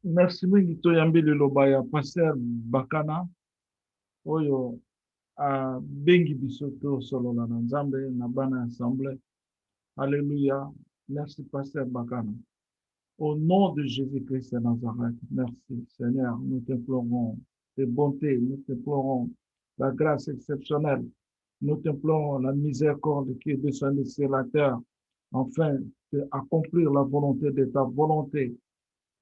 Merci mingi toyambi liloba ya Pasteur Bakana oyo bengi biso tosolola na Nzambe na bana assemblée. Alléluia. Merci Pasteur Bakana. Au nom de Jésus-Christ de Nazareth, merci Seigneur, nous t'implorons tes bontés, nous t'implorons la grâce exceptionnelle, nous t'implorons la miséricorde qui est descendue sur la terre, afin d'accomplir la volonté de ta volonté,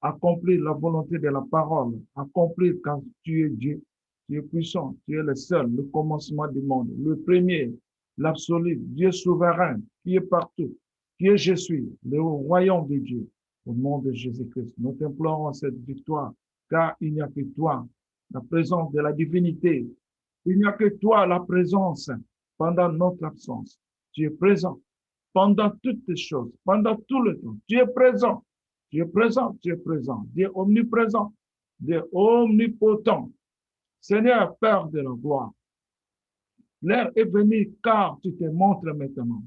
accomplir la volonté de la parole, accomplir quand tu es Dieu, tu es puissant, tu es le seul, le commencement du monde, le premier, l'absolu, Dieu souverain, qui est partout, qui est je suis, le royaume de Dieu. Au nom de Jésus-Christ, nous t'implorons cette victoire, car il n'y a que toi, la présence de la divinité. Il n'y a que toi, la présence, pendant notre absence. Tu es présent pendant toutes les choses, pendant tout le temps. Tu es présent. Tu es présent, tu es présent. Dieu omniprésent, Dieu omnipotent. Seigneur, Père de la gloire, l'heure est venue car tu te montres maintenant.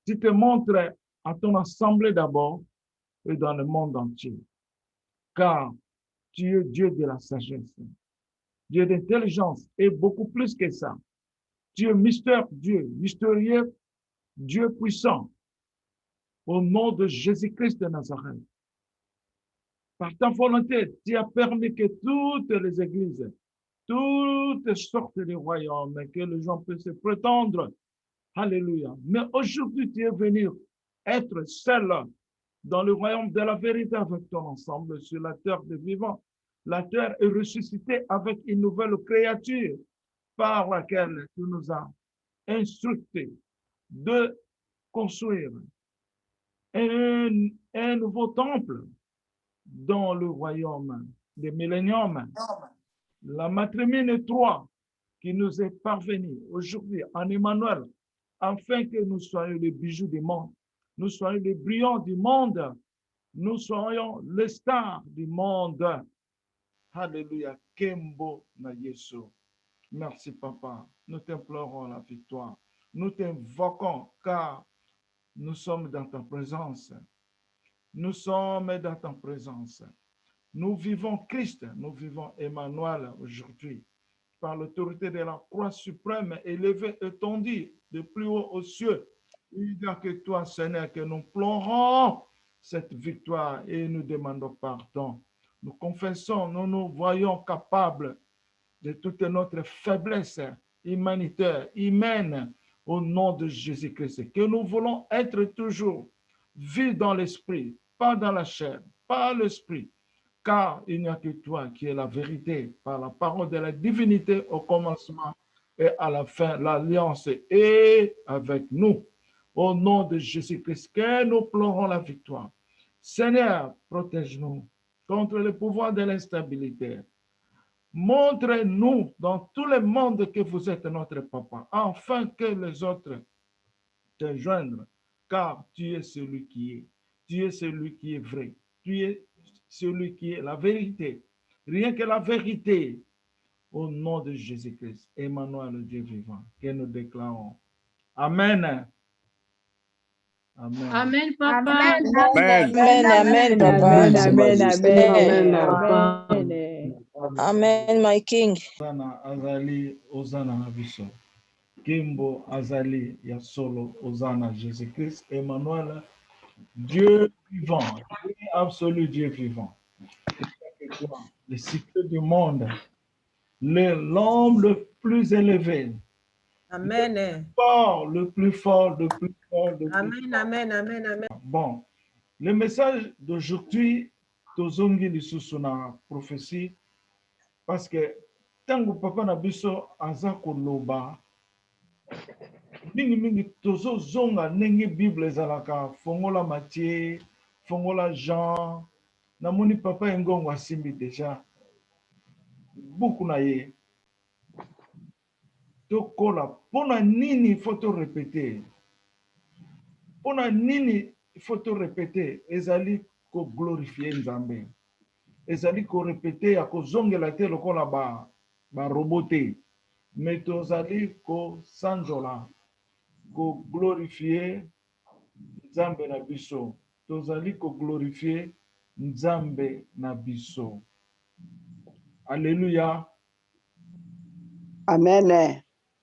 Tu te montres à ton assemblée d'abord et dans le monde entier. Car tu es Dieu de la sagesse, Dieu d'intelligence et beaucoup plus que ça. Tu es mystère Dieu, mystérieux, Dieu puissant. Au nom de Jésus-Christ de Nazareth. Par ta volonté, tu as permis que toutes les églises, toutes sortes de royaumes, que les gens puissent prétendre. Alléluia. Mais aujourd'hui, tu es venu être seul dans le royaume de la vérité avec ton ensemble sur la terre des vivants. La terre est ressuscitée avec une nouvelle créature par laquelle tu nous as instructés de construire un nouveau temple dans le royaume des milléniums. La matrimine 3 qui nous est parvenue aujourd'hui en Emmanuel, afin que nous soyons les bijoux du monde, nous soyons les brillants du monde, nous soyons les stars du monde. Alléluia. Kembo na Yesu. Merci, Papa. Nous t'implorons la victoire. Nous t'invoquons car nous sommes dans ta présence. Nous sommes dans ta présence. Nous vivons Christ, nous vivons Emmanuel aujourd'hui. Par l'autorité de la croix suprême, élevée et tendue de plus haut aux cieux. Il n'y a que toi, Seigneur, que nous pleurons cette victoire et nous demandons pardon. Nous confessons, nous nous voyons capables de toute notre faiblesse humanitaire, humaine, au nom de Jésus-Christ, que nous voulons être toujours vus dans l'esprit, pas dans la chair, pas l'esprit, car il n'y a que toi qui es la vérité, par la parole de la divinité au commencement et à la fin, l'alliance est avec nous. Au nom de Jésus-Christ, que nous pleurons la victoire. Seigneur, protège-nous contre le pouvoir de l'instabilité. Montrez-nous dans tout le monde que vous êtes notre papa, afin que les autres te joignent, car tu es celui qui est. Tu es celui qui est vrai. Tu es celui qui est la vérité. Rien que la vérité. Au nom de Jésus-Christ, Emmanuel, le Dieu vivant, que nous déclarons. Amen. Amen. Amen, Papa. Amen. Amen, amen, Papa. Amen, amen, amen, Papa. Amen, my King. Osana azali, Osana na biso. Kimbo azali, ya solo, Osana Jésus-Christ, Emmanuel, Dieu vivant, Dieu absolu, Dieu vivant. Le cycle du monde, l'homme le plus élevé, Amen. le plus fort, le plus fort, le plus fort. Amen, amen, amen, amen. Bon, le message d'aujourd'hui, tozongi lisusu na prophétie, parce que tango papa na biso aza koloba, mingi tozozonga ndenge Bible ezalaka, fongola Matthieu, fongola Jean, namoni papa engongo asimbi déjà buku na ye. Tokola, pona nini il faut te répéter? Pona nini il faut te répéter? Ezali ko glorifier Nzambe. Ezali ko répéter ya ko zongela te lokola ba roboté. Mais tozali ko sanjola, ko glorifier Nzambe na biso. Tozali ko glorifier Nzambe na biso. Alléluia. Amen.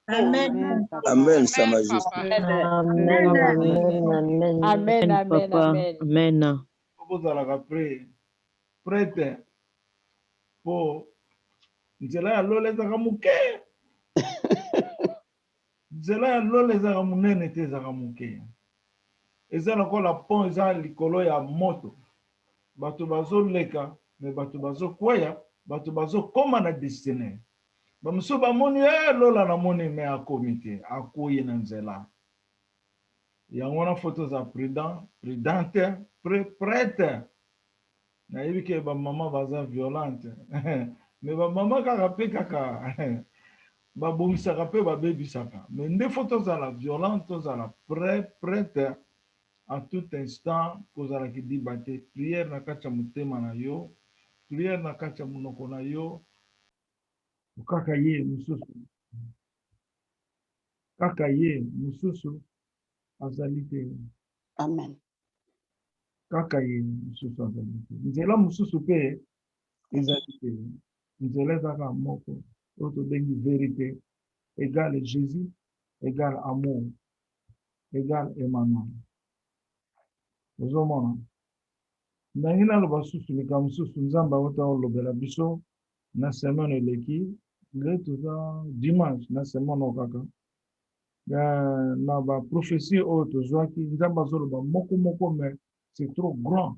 Amen. Amen, Sa Majesté. Amen. Amen. Amen, Papa. amen. Amen. Vous allez prêtre pour nzela ya lole ezaka moke. Nzela ya lole ezaka monene te ezaka moke. Eza lokola pont eza likolo ya moto. Bato bazoleka me bato bazokweya, bato bazokoma na destine. Bamosusu bamoni lola na moni me akomi te, akoyi na nzela. Yango wana foto za prudente, prêtre. Nayebi ke bamama baza violente. Me bamama kaka pe kaka babongisaka pe babebisaka. Me nde foto zala violente, tozala prêtre en tout instant kozala kidiba te. Prière na kati ya motema na yo, prière na kati ya monoko na yo. Kaka ye mususu. Kaka ye mususu azali te. Amen. Kaka ye mususu azali te. Nzela mususu pe ezali te. Nzela ezaka moko oyo tobengi vérité égale Jésus égale amour égale Emmanuel. Ozomona ndenge naloba susu likambo mosusu nzambe awuta olobela biso na semaine eleki le toza dimanche na semaine oyo kaka na baprophétie oyo tozwaki nzambe azoloba moko mais c'est trop grand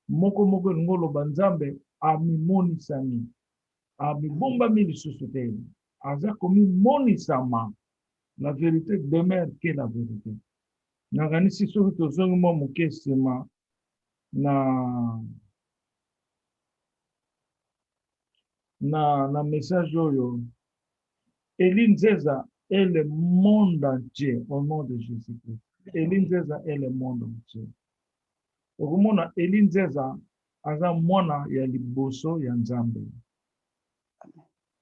moko elingi oloba nzambe amimonisami amibombami lisusu te aza komimonisama. La vérité demeure que la vérité. Nakanisi soki tozongi mwa moke nsima na message oyo Elie Nzeza est le monde entier au nom de Jésus-Christ. Elie Nzeza est le monde entier. Okomona Elie Nzeza aza mwana ya liboso ya Nzambe.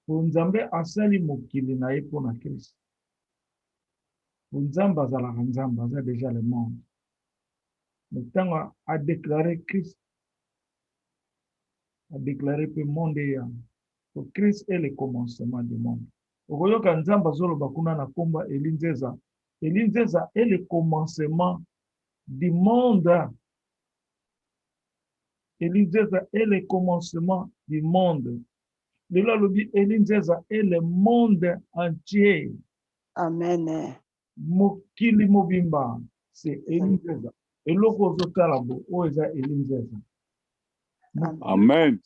Po Nzambe asali mokili na ye mpona Christ. Po Nzambe azalaka Nzambe aza déjà le monde. Mais ntango a déclaré Christ, a déclaré pe monde ya. Christ est le commencement du monde. Okoyoka Nzambe azoloba kuna na komba Elie Nzeza. Elie Nzeza est le commencement du monde. Elie Nzeza est le commencement du monde. Lelo alobi Elie Nzeza est le monde entier. Amen. Mokili mobimba c'est Elie Nzeza. Eloko ozotala bo oyo eza Elie Nzeza. Amen.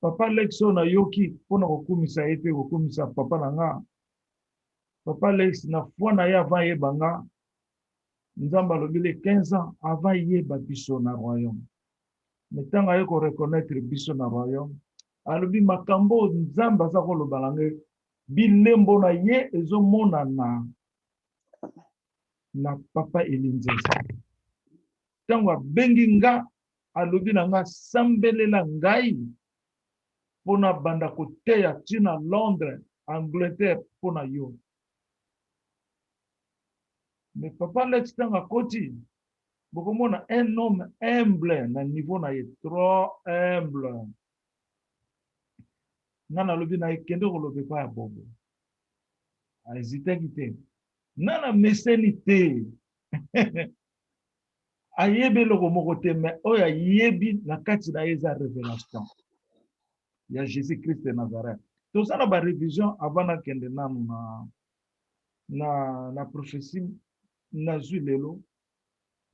Papa Lex na yoki mpona kokumisa ye te kokumisa papa na nga. Papa Lex na foi na ye avant yeba nga Nzambe alobi le 15 ans avant yeba biso na royaume. Mais ntango aye koreconnaître biso na royaume alobi makambo Nzambe aza koloba na ngai bilembo na ye ezomonana na papa Elie Nzeza. Ntango abengi nga alobi na nga sambelela ngai mpona banda koteya ntina Londres, Angleterre mpona yo. Mais papa Lex ntango akoti bokomona un homme humble na niveau na ye trop humble. Nga nalobi na ye kende koloba epai ya bobo. Ahésitaki te. Nga na meseni te. Ayebi eloko moko te mais oyo ayebi na kati na ye eza révélation ya Jésus Christ de Nazareth. Toza na ba révision avant nakende nanu na prophétie nazwi lelo.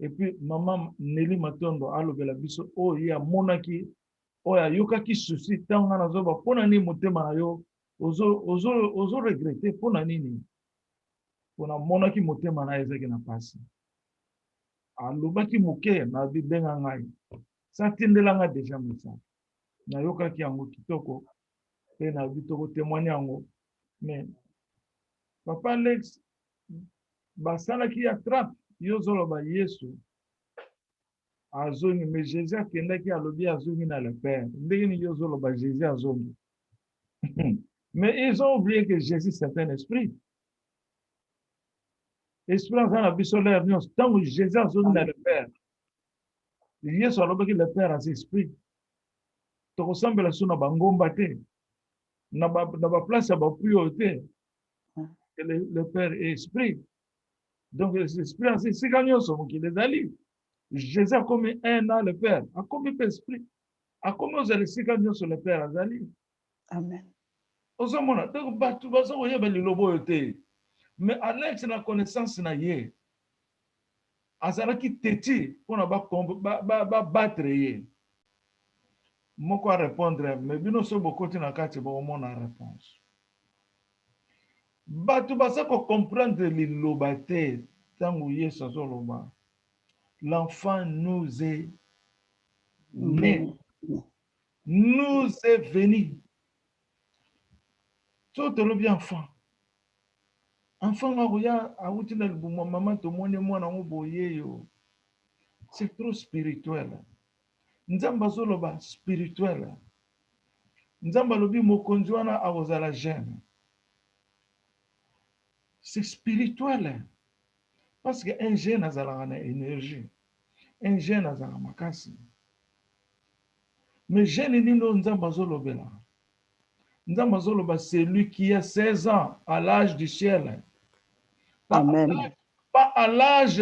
Et puis maman Nelly Matondo alobela biso oyo ye amonaki oyo ayokaki susi ntango nga nazoba mpona nini motema na yo ozo regrete mpona nini mpona monaki motema na ye ezaki na pasi. Alobaki moke na bibenga ngai satindelanga deja message nayokaki yango kitoko pe na bitoko témoigner yango. Mais papa Lex basalaki attrape yo zoloba Yesu azongi mais Jésus akendaki alobi azongi na le Père. Ndenge ni yo zoloba Jésus azongi. Mais ils ont oublié que Jésus c'est un esprit. Esprit aza na biso l'air nyonso ntango Jésus azongi na le Père. Yesu alobaki le Père à esprit. Tokosambela so na bangomba te. Na ba place ya bapuyo te. Le Père est esprit. Donc l'esprit a esika nyonso mokili ezali. Jésus a commis un an le Père. A commis esprit. A commis ozala esika nyonso le Père azali. Amen. Ozomona. Donc bato bazo koyeba liloba oyo te. Mais à l'aide na connaissance na ye. Azalaki teti mpona battre ye. Moko a répondre, mais bino so bokoti na kati bokomona réponse. Bato baza ko comprendre liloba te tango Yesu azoloba. L'enfant nous est né. Nous est venu. So tolobi enfant. Enfant akoya awuti na libumu maman tomoni mwana ngo boye yo. C'est trop spirituel. Nzamba azoloba spirituel. Nzamba lobi mokonzi wana akozala jeune. C'est spirituel. Parce qu'un jeune a une énergie. Un jeune a une makasi. Mais jeune nino nzamba zolobela. Nzamba zoloba c'est lui qui a 16 ans à l'âge du ciel. Amen. Pas à l'âge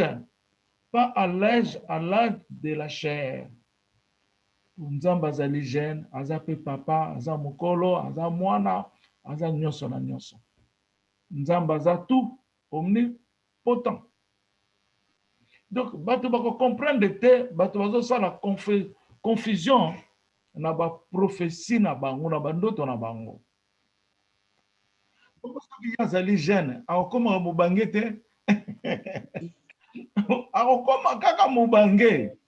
de la chair. Nzamba zali jeune, aza pe papa, aza mokolo, aza mwana, aza nyonso na nyonso. Nzamba za tout omnipotent. Donc, bato bako comprendre te, bato bazo sa la confusion na ba prophétie na bango, na bandoto na bango. Pourquoi soki yazali jeune, akoma mubange te? Akoma kaka mubange.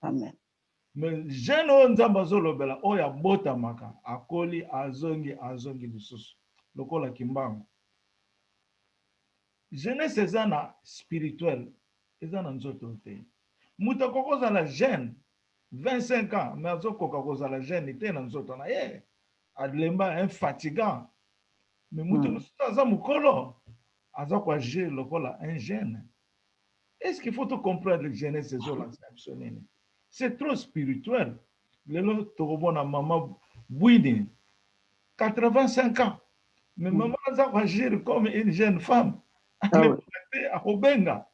Amen. Mais jeune o nzamba zolobela oya bota maka, akoli azongi lisusu. Lokola kimbango. Jeunesse ezana spirituel, ezana nzoto te. Muta kokoza la jeune 25 ans, mais azokoka kozala jeune te na nzoto na ye. Alemba infatigant. Mais muta aza mukolo, aza kwa agir lokola un jeune. Est-ce qu'il faut tout comprendre le jeunesse ezola sanctionner? C'est trop spirituel. Lelo tokobona maman Bwini 85 ans. Mais maman aza kwa agir comme une jeune femme. Akobenga.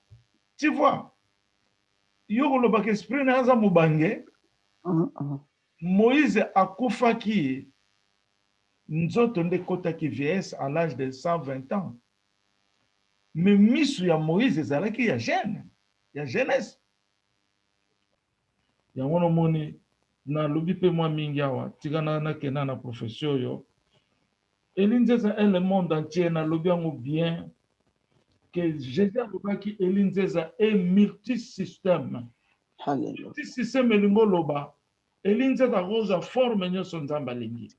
Tu vois? Yoko lobaka esprit na aza mubange. Moïse akufaki nzoto nde kotaki vieillesse à l'âge de 120 ans. Mais misu ya Moïse ezalaki ya jeune, ya jeunesse. Yango no moni na lobi pe mwa mingi awa tika na kena na profession yo. Elinzeza le monde entier na lobi yango bien que Jésus alobaki elinzeza e multisystème. Hallelujah. Multisystème elingo loba elinzeza roza forme nyonso nzamba lingi.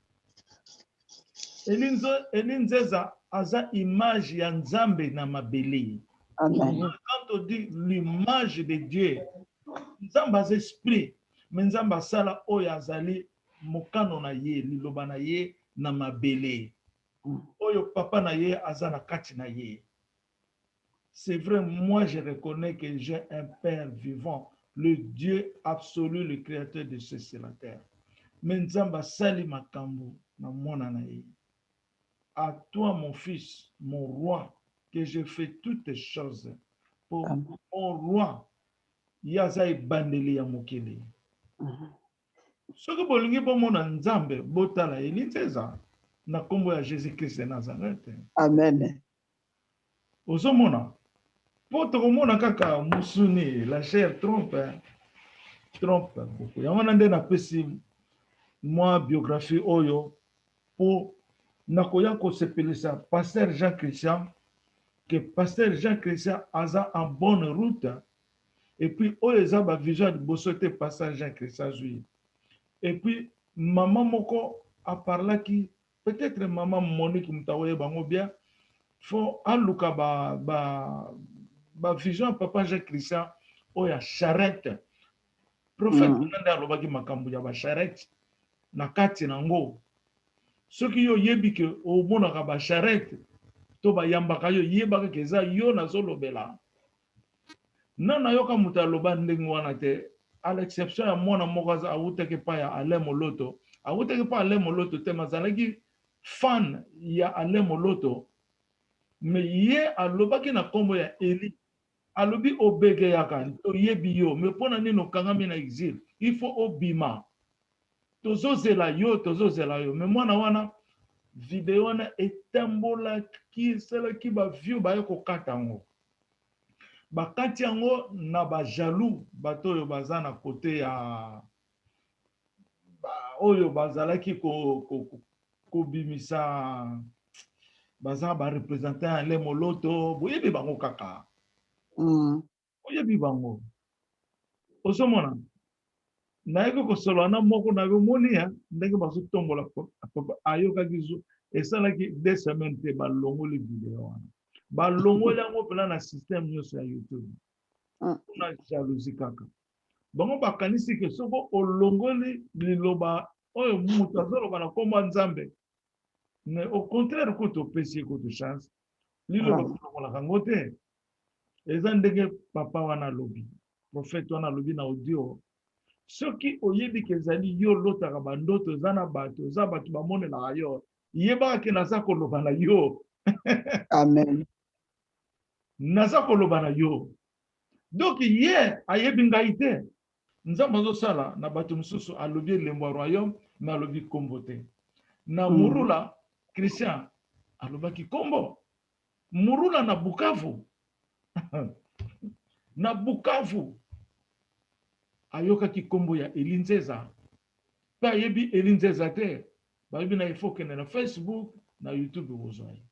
Elinzeza aza image ya nzambe na mabele. Amen. Quand on dit l'image de Dieu, nzamba aza esprit, mais nzamba sala oyo azali mokano na ye, liloba na ye na mabele. Oyo papa na ye aza na kati na ye. C'est vrai, moi je reconnais que j'ai un Père vivant, le Dieu absolu, le créateur de ce sur la terre. Mais nzamba sali makambo na mona na ye. À toi, mon fils, mon roi, que je fais toutes les choses pour mon roi. Yazai bandeli ya mokili. Soki bolingi bomona nzambe botala elinzeza na kombo ya Jésus-Christ de Nazareth. Amen. Ozomona po tokomona kaka musuni la chair trompe beaucoup. Yango nde na pesi moi biographie oyo po nakoya ko sepelisa pasteur Jean Christian que pasteur Jean Christian aza en bonne route. Et puis, oyo ba vision de bosote pasteur Jean Christian zui. Et puis, maman moko a parlé qui peut-être maman Monique Mutawoye bango bien faut aluka ba vision papa Jean Christian oya charrette. Prophète nande alobaki makambu ya ba charrette na kati nango. Soki yo yebi ke o monaka ba charrette to ba yambaka yo yebaka keza yo na zolobela. Non, na yoka mutaloba ndenge wana te à l'exception ya mwana moko awutaki pa ya Alain Moloto, awutaki pa Alain Moloto te, mazalaki fan ya Alain Moloto, mais ye alobaki na kombo ya Eli, alobi obege yaka oyebi yo, mais pona nino kangami na exil, il faut obima, tozozela yo, mais mwana wana video wana etambolaki esalaki baview baye kokata yango, bakati yango na bajaloux bato oyo baza na kote ya oyo bazalaki kobimisa baza barepresentant ya Alain Moloto, boyebi bango kaka, boyebi bango ozomona. Nayeki kosolola na moko na bomoni ya ndenge bazotombola ayokaki zo esalaki 2 semaines te balongoli video wana, balongoli yango mpena na système nyonso ya YouTube na jalousie kaka. Bango bakanisi ke soko olongoli liloba oyo mutu azoloba na kombo ya Nzambe, mais au contraire kutu opesi ye kutu chance, liloba kolongolaka yango te. Eza ndenge papa wana alobi, prophète wana alobi na audio, soki oyebi ke ezali yo lotaka bandoto eza na bato, eza bato bamonelaka yo, yebaka ke naza koloba na yo. Amen. Naza koloba na yo. Donc ye ayebi ngai te. Nzambe azosala na bato mosusu alobi elembo ya royaume, mais alobi kombo te. Na Murula Christian alobaki kombo. Murula na Bukavu. Na Bukavu ayokaki kombo ya Elinzeza, pa ayebi Elinzeza te, bayebi na ifo kende na Facebook na YouTube bozwa ye.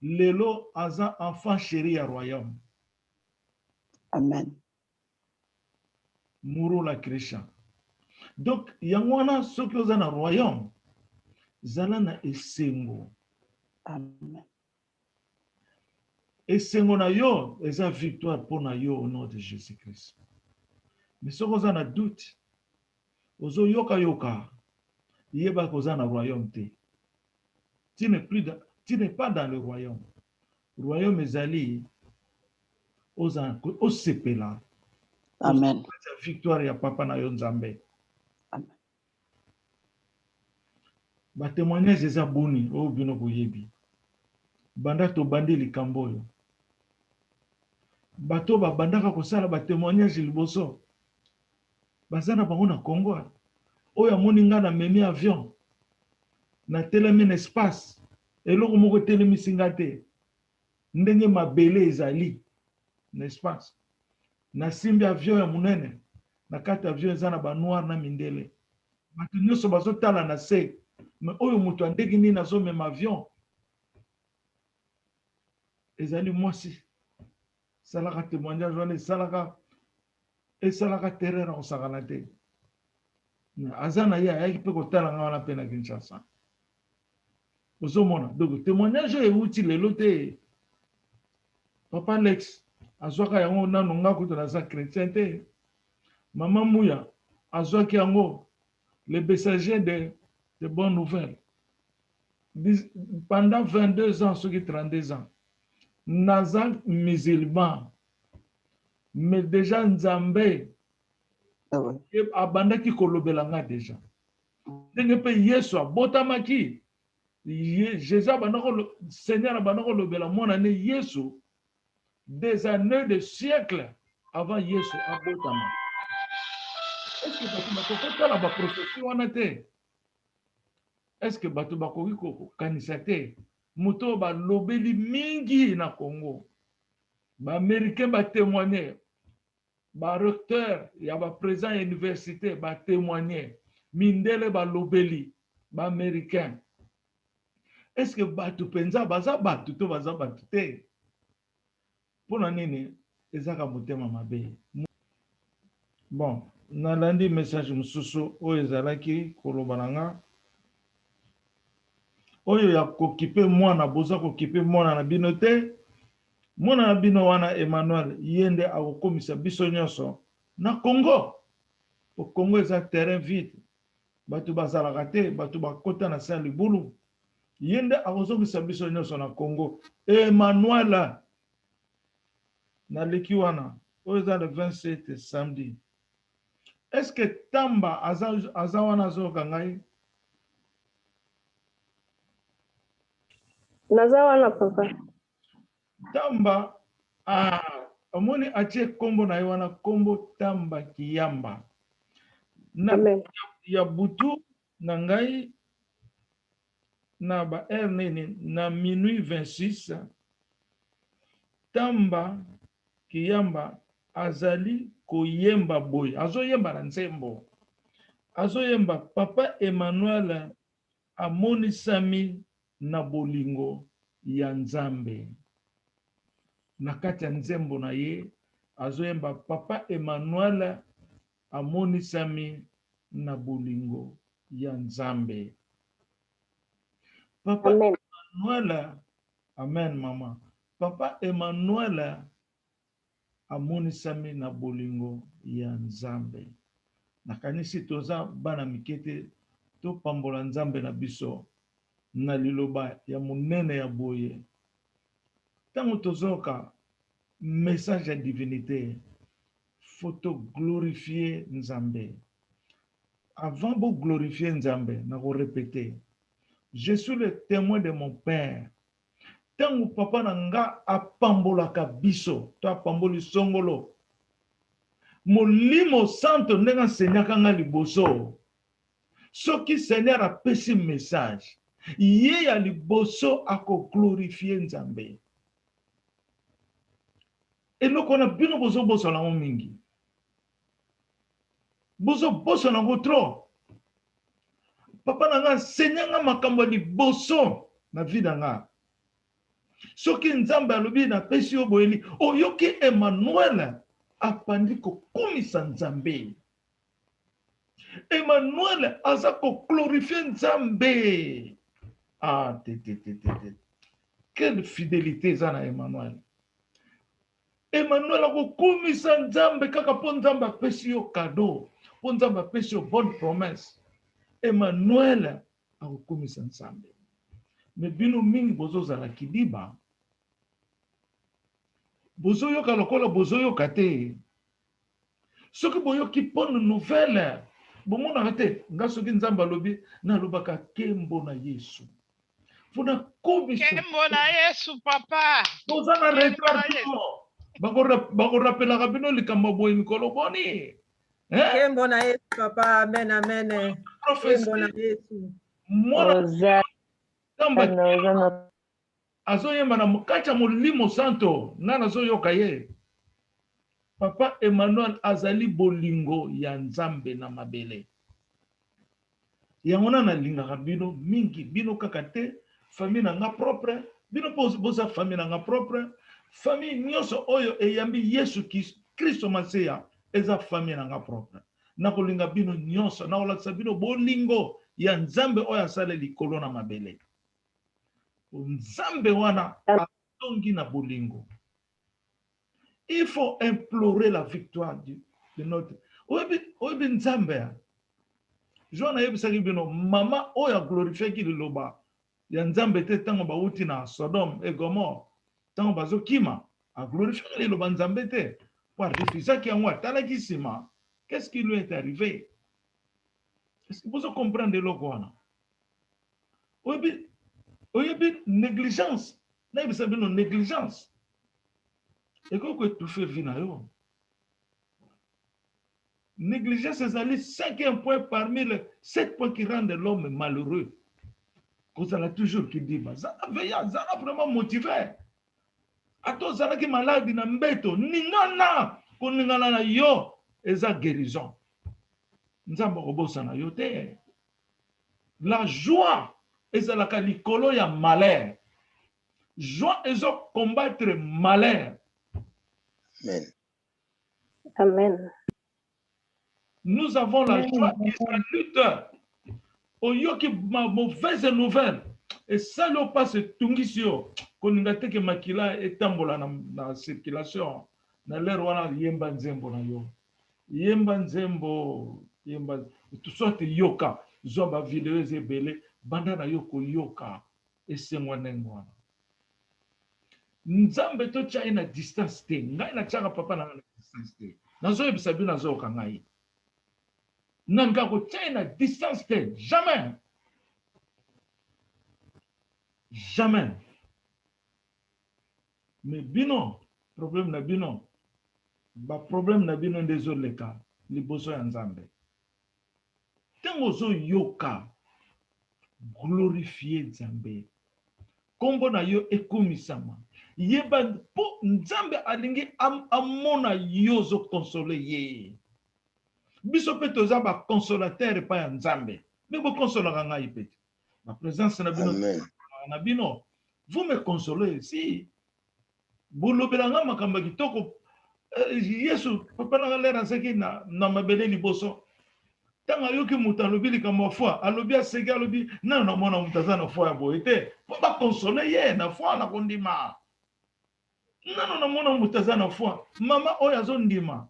Lelo aza enfant chéri ya royaume. Amen. Murula Christian. Donc yango wana soki oza na royaume zala na esengo. Amen. Esengo na yo eza victoire pour na yo au nom de Jésus-Christ. Mais soki oza na doute, ozo yoka yoka, yeba koza na royaume te. Tu n'es pas dans le royaume. Royaume ezali osepela. Amen. Victoire ya papa na yo Nzambe. Amen. Ba témoignage eza boni o bino boyebi. Banda to bandi likambo yo. Bato ba bandaka kosala ba témoignage liboso. Bazana bango na Congo. Oyo amoni nga na memi avion. Na telemi na espace. Eloko moko telemi singa te. Ndenge mabele ezali na espace. Na simbi avion ya munene. Na kati avion eza na ba noir na mindele. Bato nyonso bazotala na se. Mais oyo mutu andeki nini azomema avion. Ezali mwasi. Salaka témoignage wana esalaka terrain kosakana te. Aza na ye ayaki mpe kotala nga wana mpe na Kinshasa. Ozomona. Donc témoignage euti lelo te. Papa Alex azwaka yango nano nga kutu naza chrétien te. Mama Mouya azwaki yango le messager de bonnes nouvelles. Pendant 22 ans, ceux qui 32 ans, naza musulman, mais déjà Nzambe abandaki kolobela nga déjà. Ndenge pe Yesu abotamaki, Jésus abandako Seigneur abandako lobela mwana ne Yesu des années de siècles avant Yesu abotama. Est-ce que bato bakokotala ba prophétie wana te? Est-ce que bato bakoki kokanisa te? Muto ba lobeli mingi na Congo. Ba américain ba témoigner. Ba recteur ya ba président ya université ba témoigner. Mindele ba lobeli ba américain. Est-ce que bato penza baza bato to baza bato te? Pona nini ezaka motema mabe. Bon, nalandi message mususu oyo ezalaki koloba nanga. Oyo ya kokipe mwana boza kokipe mwana na bino te. Mwana na bino wana Emmanuel yende akokomisa biso nyonso na Congo. Po Congo eza terrain vide. Bato bazalaka te, bato bakota na sa libulu. Yende akozongisa biso nyonso na Congo. Emmanuel na leki wana. Oyo eza le 27 samedi. Est-ce que Tamba azawana azoyoka ngai? Naza wana papa. Tamba omoni atie kombo na ye wana kombo Tamba Kiyamba. Na Amen. ya butu na ngai na ba heure nini na minuit 26 Tamba Kiyamba azali koyemba boy, azoyemba na nzembo, azoyemba Papa Emmanuel amonisami na bolingo ya Nzambe. Na kati ya nzembo na ye azoyemba Papa Emmanuel amonisami na bolingo ya Nzambe. Papa Amen. Emmanuel, amen mama. Papa Emmanuel amonisami na bolingo ya Nzambe. Nakanisi toza bana mikete to pambola Nzambe na biso na liloba ya monene ya boye. Tango tozoka message ya divinité, faut glorifier Nzambe. Avant de glorifier Nzambe, na ko répéter, je suis le témoin de mon père. Tango papa na nga apambolaka biso, to apamboli songolo. Molimo santo ndenga senyaka nga liboso. Soki Seigneur apesi message, ye ya liboso ako glorifier Nzambe. Eloko na bino bozo boso na mingi. Bozo boso na trop. Papa na nga senyanga makambo liboso na vida nga. Soki Nzambe alobi na pesi yo boyeli, oyoki Emmanuel apandi kokumisa Nzambe. Emmanuel aza ko glorifier Nzambe. Ah, quelle fidélité ça na Emmanuel. Emmanuel akokumisa Nzambe kaka po Nzambe apesi yo cadeau, po Nzambe apesi yo bonne promesse. Emmanuel akokumisa Nzambe. Mais bino mingi bozo zala kidiba. Bozo yoka lokola bozo yoka te. Soki boyoki bonne nouvelle, bomona kate nga soki Nzambe alobi na lobaka kembo na Yesu. Funa komisa Kembo na Yesu papa. boza na retard to. Bako rappelaka bino likambo boye mikolo boni. Kembo na Yesu papa. Amen, amen. Kembo na Yesu. Mwana Tamba Oza azoyemba na mukata molimo santo nga nazoyoka ye. Papa Emmanuel azali bolingo ya Nzambe na mabele. Yango na lingaka bino mingi bino kaka te famille na nga propre bino boza famille na nga propre famille nyonso oyo eyambi Yesu Kristo Maseya eza famille na nga propre. Na kolinga bino nyonso na kolakisa bino bolingo ya Nzambe oyo asala likolo na mabele. Nzambe wana atongi na bolingo. Il faut implorer la victoire de notre. Oyebi Nzambe. Joana yebisaki bino mama oya glorifier ki liloba. Ya Nzambe te tango bauti na Sodome et Gomorre. Tango bazo kima a glorifier liloba Nzambe te. Po artifisa ki yango atalaki sima. Qu'est-ce qui lui est arrivé? Est-ce que vous comprenez loko wana? Oyebi négligence. Na yebisa bino négligence. Et quoi tu fais vina yo? Négligence est le 5e point parmi les 7 points qui rendent l'homme malheureux. Qu'on a toujours qui dit, ça a vraiment motivé. Ato zana ki maladi na mbeto, ningana, ko ningana na yo, eza guérison. Nzamba kobosa na yo te. La joie, eza la kalikolo ya malheur. Joie, eza combattre malheur. Amen. Amen. Nous avons la joie qui salute. Oyoki ma mauvaise nouvelle. Et ça ne passe tungisio. Koninga teke makila etambola na circulation. Na l'air wana yemba nzembo na yo. Yemba nzembo. Yemba. Tout sorte yoka. Zoba video ezebele. Banda na yoko yoka. Esengwa nengwana. Nzambe to chai na distance te. Ngai na chaka papa na distance te. Nazo yebisa bina zo kangai. nanga ko na distance te, jamais. Jamais. Mais bino, problème na bino. Ba problème na bino désolé ka, liboso ya Nzambe. Tango zo yoka, glorifier Nzambe. Kombo na yo ekomisama. Yeba po Nzambe alingi amona yo zo console ye. Biso pe toza ba consolateur pa ya Nzambe. Mais bo consola nga ipeti. Ma présence na bino. Amen. Na bino, vous me consolez si bolobelanga makamba kitoko Yesu papa na lera seki na mabele liboso tanga yoki mutalobi likama foi alobi aseki alobi na mona mutaza na foi ya boete po ba consoler ye na foi na kondima na mona mutaza na foi mama oyo azondima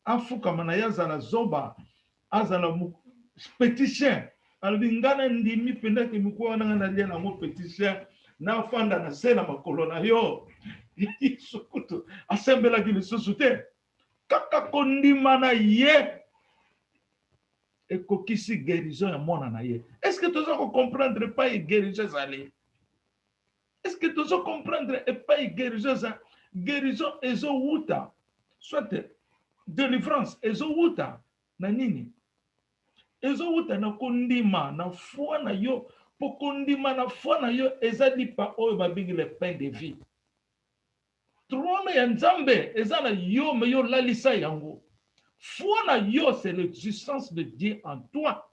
afuka mana yazala zoba azala petit chien alobi ngana ndimi penda ke mikuwa na lia na mo petit chien na fanda na sena makolo na yo isukutu asembela ki lisusu te kaka kondima na ye ekokisi guérison ya mona na ye. Est-ce que tu as comprendre pas y guérison zali? Est-ce que tu as comprendre pas y guérison ezo wuta soit délivrance ezo wuta na nini ezo wuta na kondima na foi na yo po kondima na foi na yo ezali pa oyo babingi le pain de vie. Trône ya Nzambe ezana yo me yo lalisa yango. Foi na yo c'est l'existence de Dieu en toi.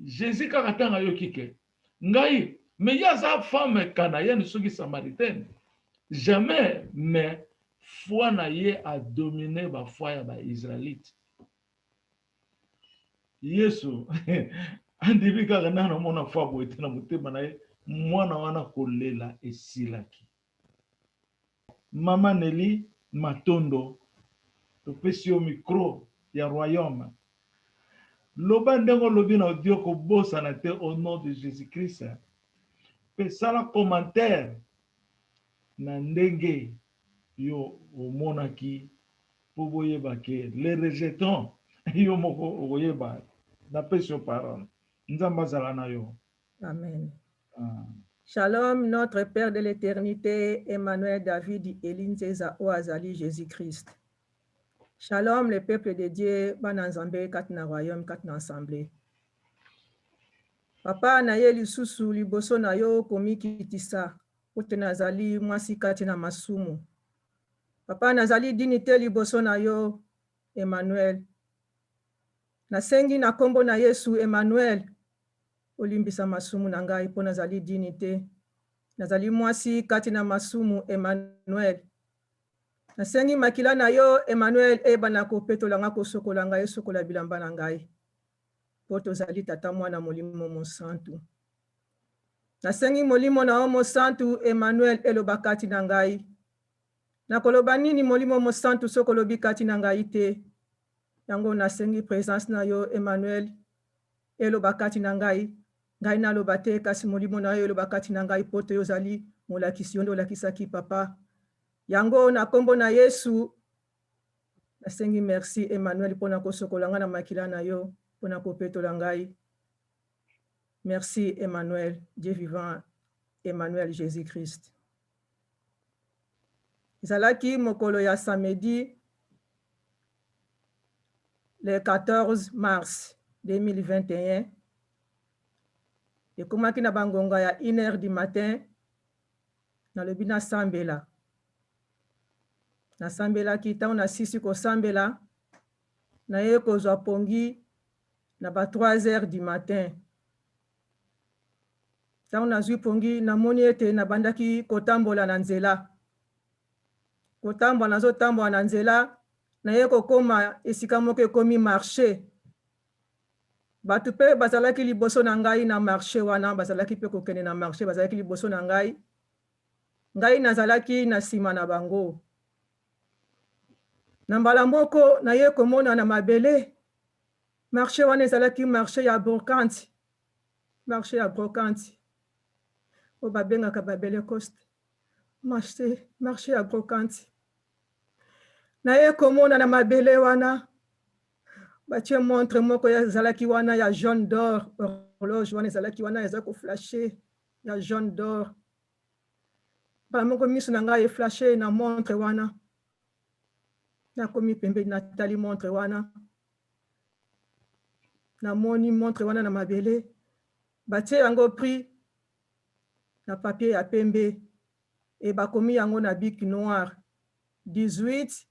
Jésus kakatanga yo kike. Ngai me yaza femme canadienne soki samaritaine. Jamais mais foi na ye a dominé ba foi ya ba Israélite. Yesu andibi kaka na mona foi boete na mutema na ye mwana wana kolela esilaki. Mama Nelly Matondo topesi yo micro ya royaume loba ndengo lobi na audio ko bosa na te au nom de Jésus-Christ pe sala commentaire na ndenge yo omonaki po boyeba ke les rejetons yo moko okoyeba na pesi yo parole Nzambe azala na yo. Amen. Shalom, notre Père de l'éternité, Emmanuel David Eline César Oazali Jésus-Christ. Shalom, le peuple de Dieu, Bananzambe, Katna Royaume, Katna Assemblée. Papa na ye lisusu liboso na yo komi kitisa, ote nazali mwasi kati na masumu. Papa nazali dignité liboso na yo, Emmanuel. Nasengi na kombo na Yesu, Emmanuel. Olimbisa masumu na ngai po nazali dignité. Nazali mwasi kati na masumu, Emmanuel. Nasengi makila na yo, Emmanuel, ebana kopetola nga kosokola ngai sokola bilamba na ngai. Po tozali tata mwana molimo mosantu. Nasengi molimo na omo santu, Emmanuel, eloba kati na ngai. Nakoloba nini molimo mosantu sokolobi kati na ngai te. Yango nasengi présence na yo, Emmanuel, eloba kati na ngai. Ngai na loba te kasi molimo na yo eloba kati na ngai poto yo zali molakisi yo ndo olakisaki papa. Yango na kombo na Yesu nasengi merci Emmanuel pona kosokola nga na makila na yo pona kopetola ngai. Merci Emmanuel, Dieu vivant, Emmanuel Jésus-Christ. Zalaki mokolo ya samedi le 14 mars 2021. Et comme na bangonga ya 1h du matin, na lobi na sambela. Na sambela kita na sisi ko sambela, na ye ko zwa pongi na ba 3h du matin. Tango na zwi pongi na moni ete na bandaki kotambola na nzela. Kotambola na zo tambola na nzela, na ye ko koma esika moko komi marché. Batu pe bazalaki liboso na ngai na marché wana, bazalaki pe kokende na marché, bazalaki liboso na ngai. Ngai nazalaki na sima na bango. Na mbala moko na ye komona na mabele. Marché wana ezalaki marché ya brocante. Marché ya brocante. O babengaka babele coste. Marché ya brocante. Na ye komona na mabele wana. batie montre moko ya zalaki wana ya jaune d'or, horloge wana ezalaki wana eza ko flasher ya jaune d'or. Mbala moko miso na ngai flasher na montre wana. Nakomi pembeni natali montre wana. Na moni montre wana na mabele. Batie yango prix na papier ya pembe. Et bakomi yango na bic noir. 18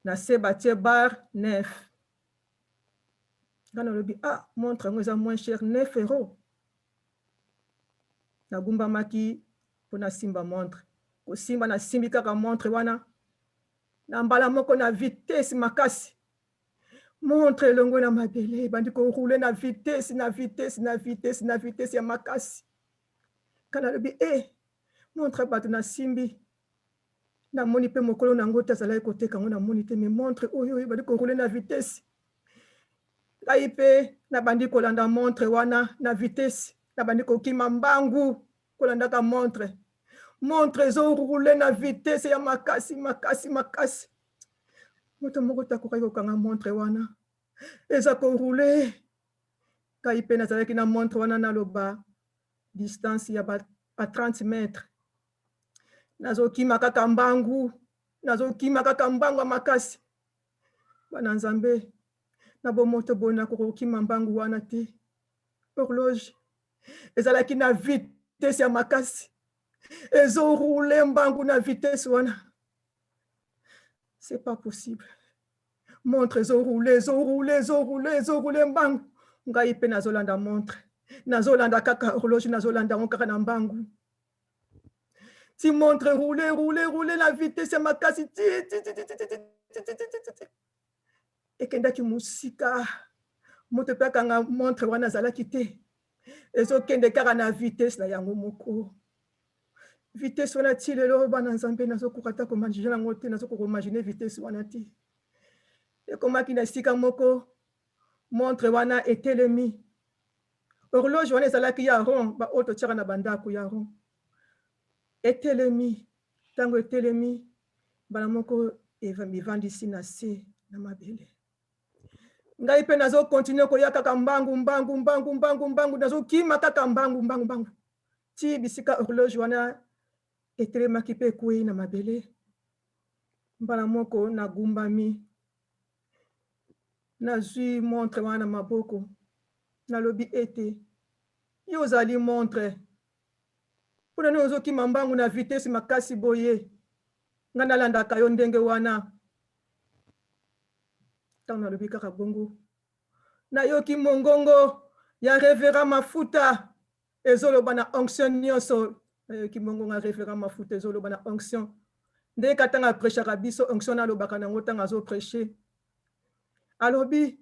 na se batie bar 9. Gana lobi, ah, montre yango eza moins cher, 9 €. Na gumba maki pona simba montre. Ko simba na simbi kaka montre wana. Na mbala moko na vitesse makasi. Montre longo na mabele. Bandi ko rouler na vitesse, na vitesse, na vitesse, na vitesse ya makasi. Kana lobi, montre bato na simbi. Na moni pe mokolo na ngota zala ekoteka ngo na moni te, mais montre oyo bandi ko rouler na vitesse. Ngai pe na bandi kolanda montre wana na vitesse. Na bandi ko kima mbangu kolanda ka montre. Montre zo rouler na vitesse ya makasi, makasi, makasi. Moto moko takoka kokanga montre wana. Eza ko rouler. Ngai pe nazalaki na montre wana na loba distance ya ba 30 mètres. Nazokima kaka mbangu. Nazokima kaka mbangu makasi. Bana Nzambe. Na bomoto bona kokima mbangu wana te. Horloge. Ezalaki na vitesse ya makasi. Ezo rouler mbangu na vitesse wana. C'est pas possible. Montre ezo rouler, ezo rouler, ezo rouler, ezo rouler mbangu. Ngai pe nazolanda montre. Nazolanda kaka horloge, nazolanda kaka na mbangu. Si montre rouler, rouler, rouler la vitesse ya makasi. Ekendaki musika. Moto pe kanga montre wana zalaki te. Ezo kende kaka na vitesse na yango moko. Vitesse wana ti lelo bana Nzambe nazokokata komagine nango te, nazokomagine vitesse wana te. Ekomaki na sika moko montre wana etelemi. Horloge wana ezalaki ya rond, ba oto tiaka na bandako ya rond. Etelemi, tango etelemi, bana moko mivandisi na se na mabele. Ngai pe nazo continue koya kaka mbangu, mbangu, mbangu, mbangu, mbangu, nazo kima kaka mbangu, mbangu, mbangu. Ti bisika horloge wana etelemaki pe kwei na mabele. Mbala moko na gumbami. Nazwi montre wana maboko. Nalobi ete. Yo zali montre. Puna nozo kima mbangu na vitesse makasi boye. Nga nalandaka yo ndenge wana. Tango nalobi kaka bongo. Na yoki mongongo ya Révérend Mafuta. Ezoloba na onction nyonso. Yoki mongongo ya Révérend Mafuta ezoloba na onction. Nde katanga prêchaka biso onction na lobaka nango tanga zo prêcher. Alobi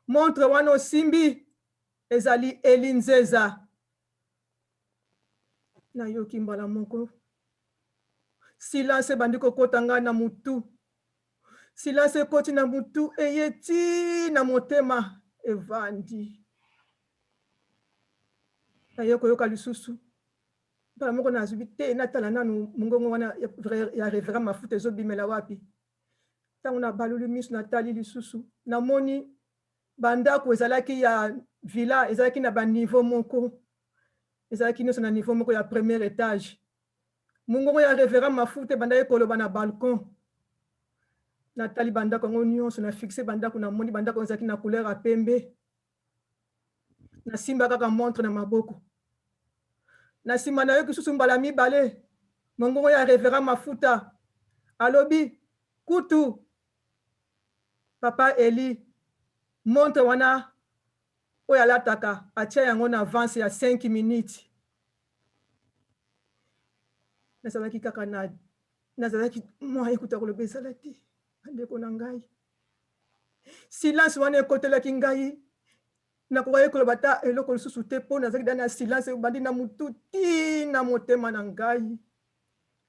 montre wana osimbi ezali Elinzeza. Na yoki mbala moko. Silence bandiko kotanga na mutu. Silence koti na mutu eyeti na motema evandi. Na yoko yoka lisusu. Mbala moko na azubite natala nanu mungongo wana ya Révérend Mafuta ezobimela wapi. Tango na balulu misu natali lisusu. Na moni bandako ezalaki ya villa ezalaki na ba niveau moko. Ezalaki nyonso na niveau moko ya premier étage. Mungongo ya Révérend Mafuta bandaki koloba na balcon. Natali bandako ngo nyonso na fixé bandako na moni bandako ezalaki na couleur ya pembe. Na simba kaka montre na maboko. Na sima na yoki susu mbala mibale. Mungongo ya Révérend Mafuta. Alobi kutu. Papa Eli. Montre wana oyo alataka atia yango na avance ya 5 minutes. Nazalaki kaka na nazalaki mwa ekuta koloba ezalaki bandeko na ngai. Silence wana ekotelaki ngai. Nakoka koloba ta eloko lisusu te mpo nazalaki na silence bandi na mutu ti na motema na ngai.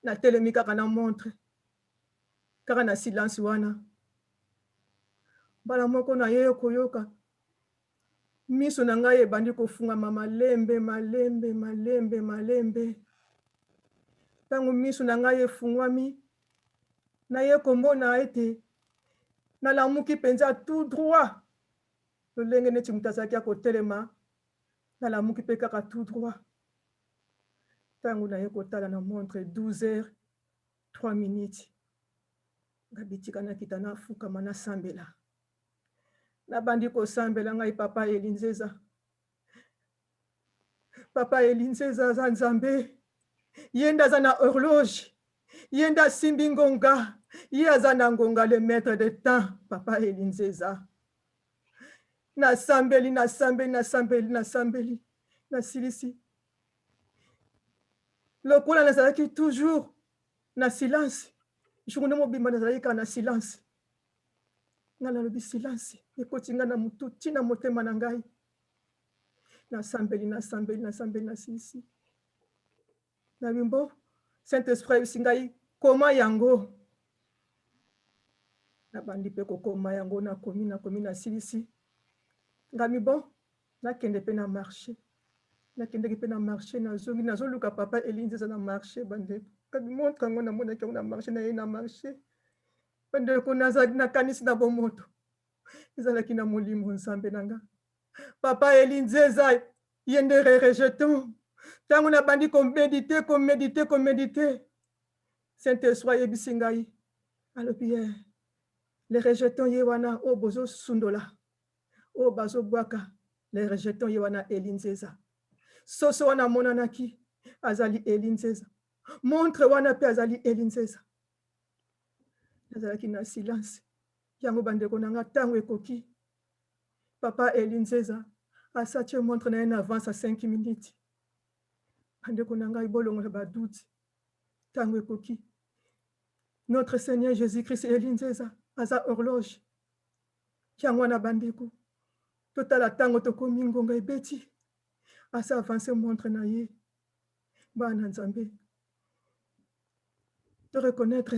Natelemi kaka na montre. Kaka na silence wana. Bala moko na ye koyoka. Miso na ngai ebandi kofungama malembe, malembe, malembe, malembe. Tango miso na ngai efungwami, na ye komona ete nalamuki penza tout droit lolenge neti moto azalaki akotelema nalamuki mpe kaka tout droit ntango naye kotala na montre 12h03 ngabitika nakita nafukama nasambela nabandi kosambela ngai papa Elinzeza aza nzambe ye nde aza na horloge ye nde asimbi ngonga ye aza na ngonga le maître de temps papa Elinzeza nasambeli nasilisi lokola nazalaki toujours na silence journée mobimba nazalaki kaka na silence nga nalobi silence ekoti nga na mutu ntina motema na ngai nasambeli nasilisi nabimbo Saint-Esprit ayebisi ngai koma yango nabandi mpe kokoma yango nakomi nasilisi ngami bon nakende mpe na marché nakendeki mpe na marché nazongi nazoluka papa Elinzeza na marché bandeko kadi montre yango namonaki yango na marché na ye na marché bandeko nazalaki nakanisi na bomoto ezalaki na molimo nzambe na nga papa Elinzeza ye nde rejeton ntango nabandi komedite Saint-Esprit ayebisi ngai alobi le rejeton ye wana o bozosundola o bazobwaka le rejeton ye wana Elinzeza soso wana monanaki azali Elinzeza montre wana pe azali Elinzeza nazalaki na silence yango bandeko nanga ntango ekoki papa Elinzeza asati montre na ye na avance à 5 minutes bandeko nanga ibolongo na badoute ntango ekoki notre Seigneur Jésus-Christ Elinzeza aza horloge yango wana bandeko totala ntango tokomi ngonga ebeti asa avance montre na ye bana nzambe de reconnaître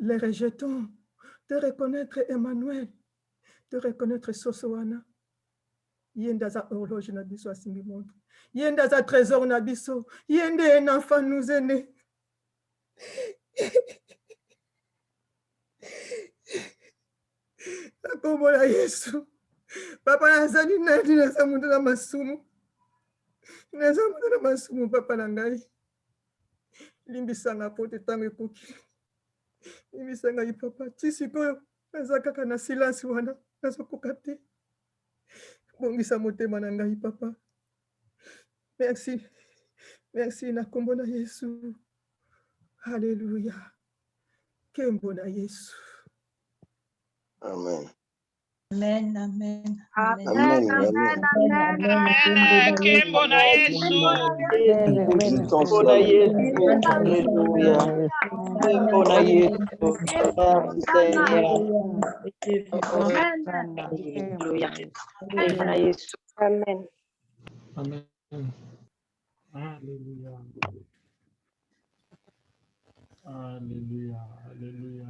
les rejetons, de reconnaître Emmanuel, de reconnaître Sosoana. Yendaza horloge na biso asimbi montre. Yendaza trésor na biso. Yende un enfant nous est né. Akombola Yesu. Papa nazali nani nazamundo na masumu. Nazamundo na masumu papa na ngai. Limbisanga pote tango ekoki. Limbisanga yi papa. Tisikoyo naza kaka na silence wana. Nazokoka te. Bongisa motema na ngai papa. Merci. Merci na kombo na Yesu. Alléluia. Kembo na Yesu. Amen. Amen, amen, Amen. Amen. Kembo na Yesu. Kembo na Yesu. Alléluia. Kembo na Yesu. Merci Seigneur. Alléluia. Kembo na Yesu. Amen. Amen. Alléluia. Alléluia. Alléluia.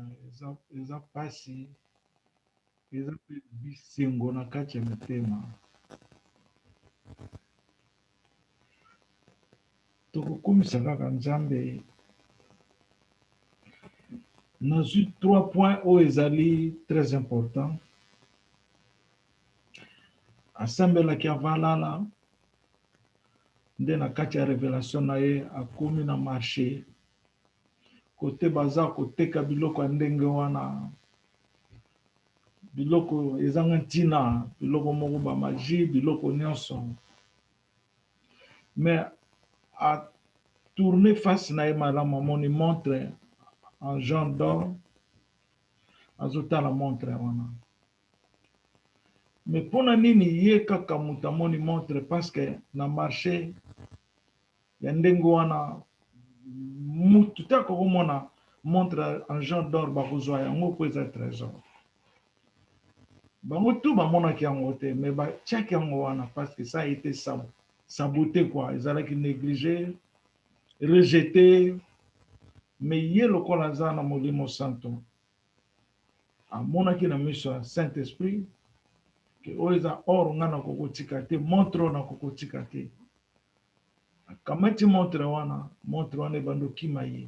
Eza pasi. Eza bisengo na kati ya motema. Tokokumisa kaka Nzambe. Nazwi 3 points oyo ezali très important. Asambelaki avalala. Nde na kati ya révélation na ye akomi na marché. Kote baza koteka biloko ya ndenge wana. Biloko ezanga ntina, biloko moko ba magie, biloko nyonso. Mais a tourner face na ye malamu amoni montre en jaune d'or. Azotala montre wana. Mais pona nini ye kaka mutu amoni montre parce que na marché ya ndenge wana mutu te akomona montre en jaune d'or bakozwa yango po eza trésor. Bango tout bamonaki yango te mais batiaki yango wana parce que ça a été saboté quoi. Ezalaki négligé, rejeté. Mais ye lokola aza na Molimo Santo amonaki na miso ya Saint-Esprit ke oyo eza or nga na kokotika te, montre na kokotika te. Akamati montre wana ebanda okima ye.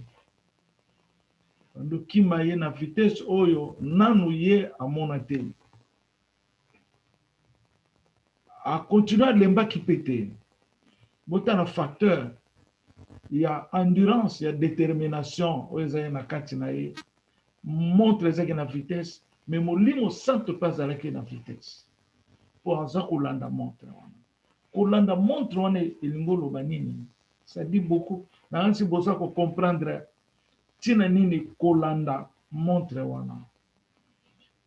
Ndokima ye na vitesse oyo nanu ye amona te. A continuer à lemba qui pété. Botan un facteur. Il y a endurance, il y a détermination. Oyezaye na katina ye. Montre les na vitesse. Mais mon limo sente pas avec na vitesse. Pour aza kolanda montre. Kolanda montre on est ilingolo banini. Ça dit beaucoup. Dans si bosa ko comprendre tina nini kolanda montre wana.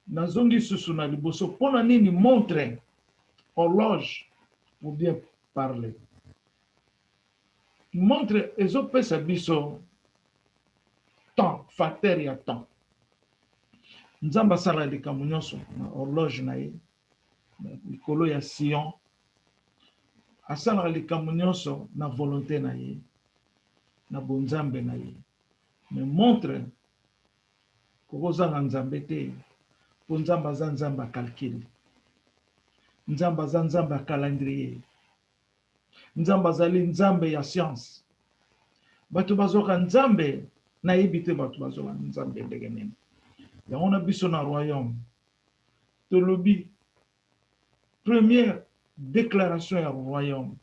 Nazongi susuna liboso pona nini montre horloge pour bien parler. Montre ezopesa biso temps, facteur ya temps. Nzamba sala likambo nyonso na horloge na ye, likolo ya Sion. Asala likambo nyonso na volonté na ye, na bonzambe na ye. Mais montre kokozanga nzambe te, po nzamba za nzamba calcul. Nzamba za nzamba calendrier. Nzamba zali nzambe ya science. Batu bazoka nzambe na yebite batu bazoka nzambe ndenge nini. Ya on a biso na royaume. Tolobi première déclaration ya royaume.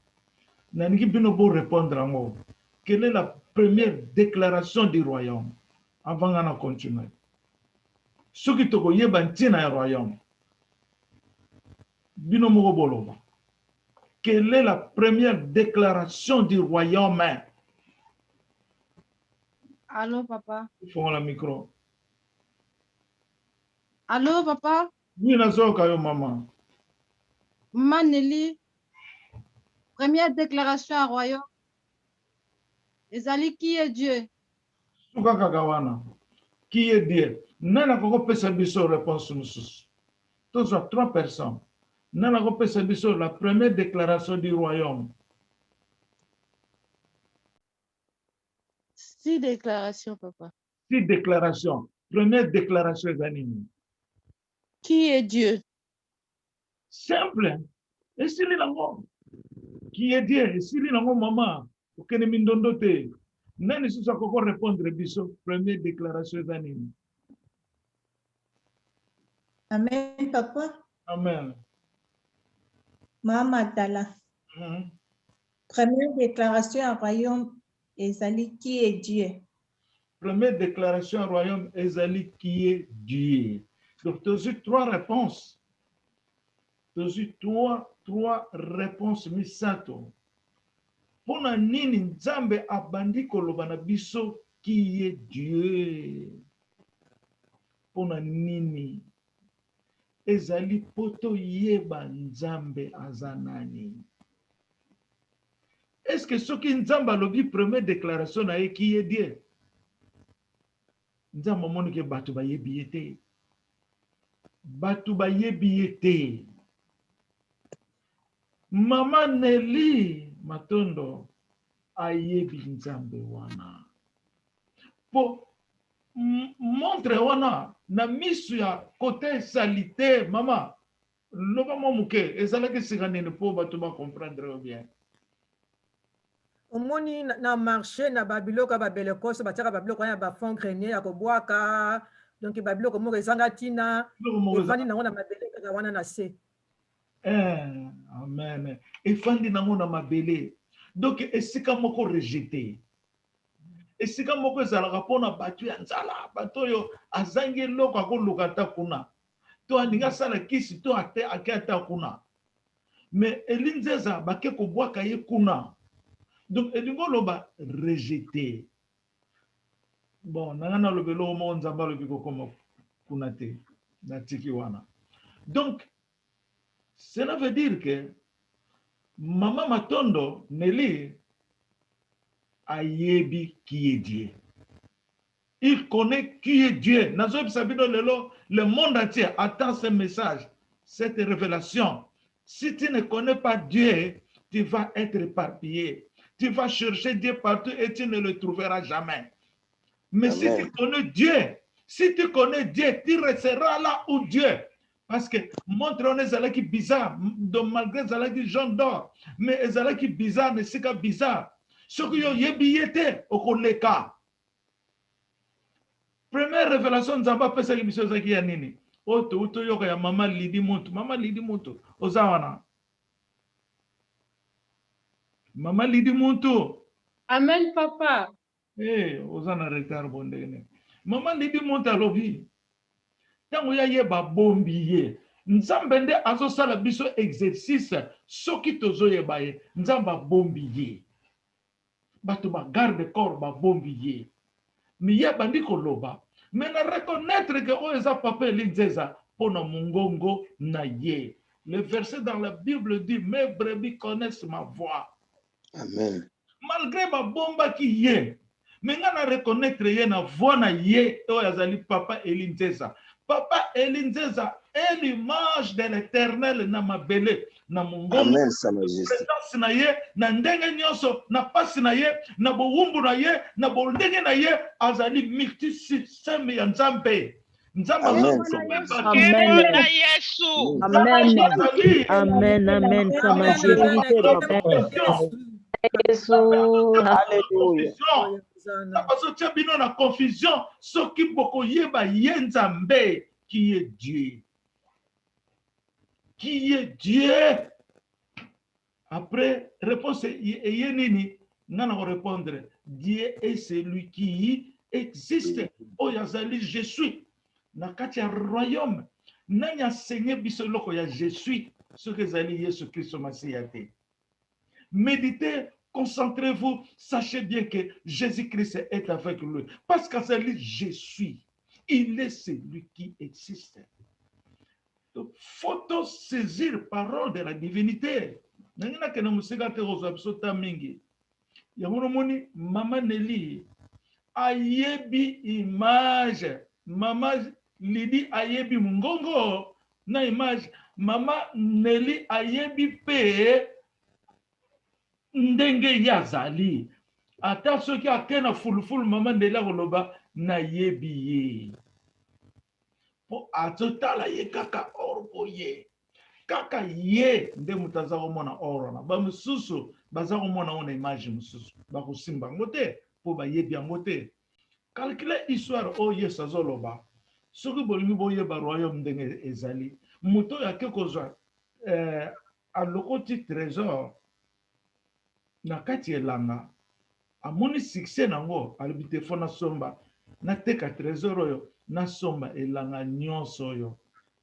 Na niki bino bo répondre ango. Quelle est la première déclaration du royaume? Avant de continuer. Ce qui toko yeba ntina ya royaume. Bino moko boloba. Quelle est la première déclaration du royaume? Allô, papa. Il faut la micro. Allô, papa. Oui, nazoka yo maman. Maneli. Première déclaration à royaume. Ezali qui est Dieu? Suka kakawana. Qui est Dieu? Nana koko pesa biso réponse mususu. Tous sont 3 personnes. Nana koko pesa biso la première déclaration du royaume. 6 déclarations, papa. 6 déclarations. Première déclaration d'anime. Qui est Dieu? Simple. Et si li nango. Qui est Dieu? Et si li nango maman. Okene mindondo te. Nani susa koko répondre biso première déclaration d'anime. Amen, papa. Amen. Mama Tala. Première déclaration à royaume, ezali qui est Dieu. Première déclaration au royaume, ezali qui est Dieu. Donc, tu as eu 3 réponses. Tu as eu 3 réponses, misato. Pona nini nzambe abandi koloba na biso qui est Dieu. Pona nini ezali poto yeba nzambe azanani. Est-ce que ce qui nzambe alobi première déclaration na qui est Dieu? Nzambe moni ke batu ba yebi ete. Batu ba yebi ete. Mama Nelly Matondo ayebi nzambe wana. Po montre wana na misu ya côté salité mama. Loba momuke ezalaki sikanene po batu ba comprendre bien. Omoni na marché na babiloko babelekose batiaka babiloko ya bafond grenier ya kobwaka donc babiloko moko ezanga tina efandi nango na mabele kaka wana na se. Amen. Efandi nango na mabele. Donc esika moko rejeté. Esika moko ezalaka mpona bato ya nzala bato oyo azangi eloko akoluka ata kuna to alingi asala kisi to ate ake ata kuna mais elinzeza bake kobwaka ye kuna. Donc, elingo loba rejeté. Bon, nangana lobelo mo nzamba lobiko komo kunate na tiki wana. Donc, cela veut dire que Maman Matondo Nelly ayebi qui est Dieu. Il connaît qui est Dieu. Nazob Sabino Lelo, le monde entier attend ce message, cette révélation. Si tu ne connais pas Dieu, tu vas être éparpillé. Tu vas chercher Dieu partout et tu ne le trouveras jamais. Mais Amen. Si tu connais Dieu, tu resteras là où Dieu. Parce que montre on est qui bizarre, donc malgré ça qui jaune d'or, mais ezala qui bizarre, mais c'est que bizarre. Ce que yo yebiyete au koleka. Première révélation nzambe apesaki biso ezaki ya nini? Oyo toyoka ya mama Lidi Muntu. Mama Lidi Muntu oza wana? Mama Lidi Muntu. Amen, papa. Oza na retard bondene. Mama Lidi Muntu alobi. Tango ya yeba bombi ye. Nzambe nde azosala biso exercice soki tozoyeba ye. Nzamba bombi ye. Bato ba garde corps ba bombi ye. Mi ye bandi koloba. Mais na reconnaître que oeza papa Elinzeza pona mungongo na ye. Le verset dans la Bible dit, mes brebis connaissent ma voix. Amen. Malgré ma bomba qui ye, mais na reconnaître ye na voix na ye, oyazali papa Elinzeza. Papa Elinzeza est l'image de l'Éternel na mabele, na mungongo. Amen, Sa Majesté. Présence na ye, na ndenge nyonso, na pasi na ye, na bowumbu na ye, na bondenge na ye, azali multisystème ya Nzambe. Nzambe Amen. Kembo na Yesu. Amen. Amen, amen, Sa Majesté, papa. Alléluia. Azotia bino na confusion, soki boko yeba ye Nzambe qui est Dieu. Qui est Dieu? Après, réponse est nini? Nana va répondre. Dieu est celui qui existe. Oh yazali, je suis. Nakati ya royaume. Nanya enseigné biso loko ya je suis. Ce que zali Yesu Christ Masiyate. Méditez, concentrez-vous, sachez bien que Jésus-Christ est avec lui. Parce qu'à celui je suis. Il est celui qui existe. Donc, faut saisir parole de la divinité. Nangina kena musika te rozo absota mingi. Yangono moni mama Nelly ayebi image. Mama Lidi ayebi mungongo na image. Mama Nelly ayebi pe ndenge yazali. Ata soki akena fulufulu mama Nelly akoloba na yebi ye. Po atotala ye kaka orbo ye. Kaka ye nde mutaza komona orona. Ba mususu baza komona ona image mususu. Ba kusimba ngote po ba yebi ngote. Calculer histoire o Yesu azoloba. Soki bolingi boyeba royaume ndenge ezali. Muto ya kekozwa alokoti trésor na kati elanga. Amoni succès nango alibite fona somba na teka trésor oyo na somba elanga nyonso oyo.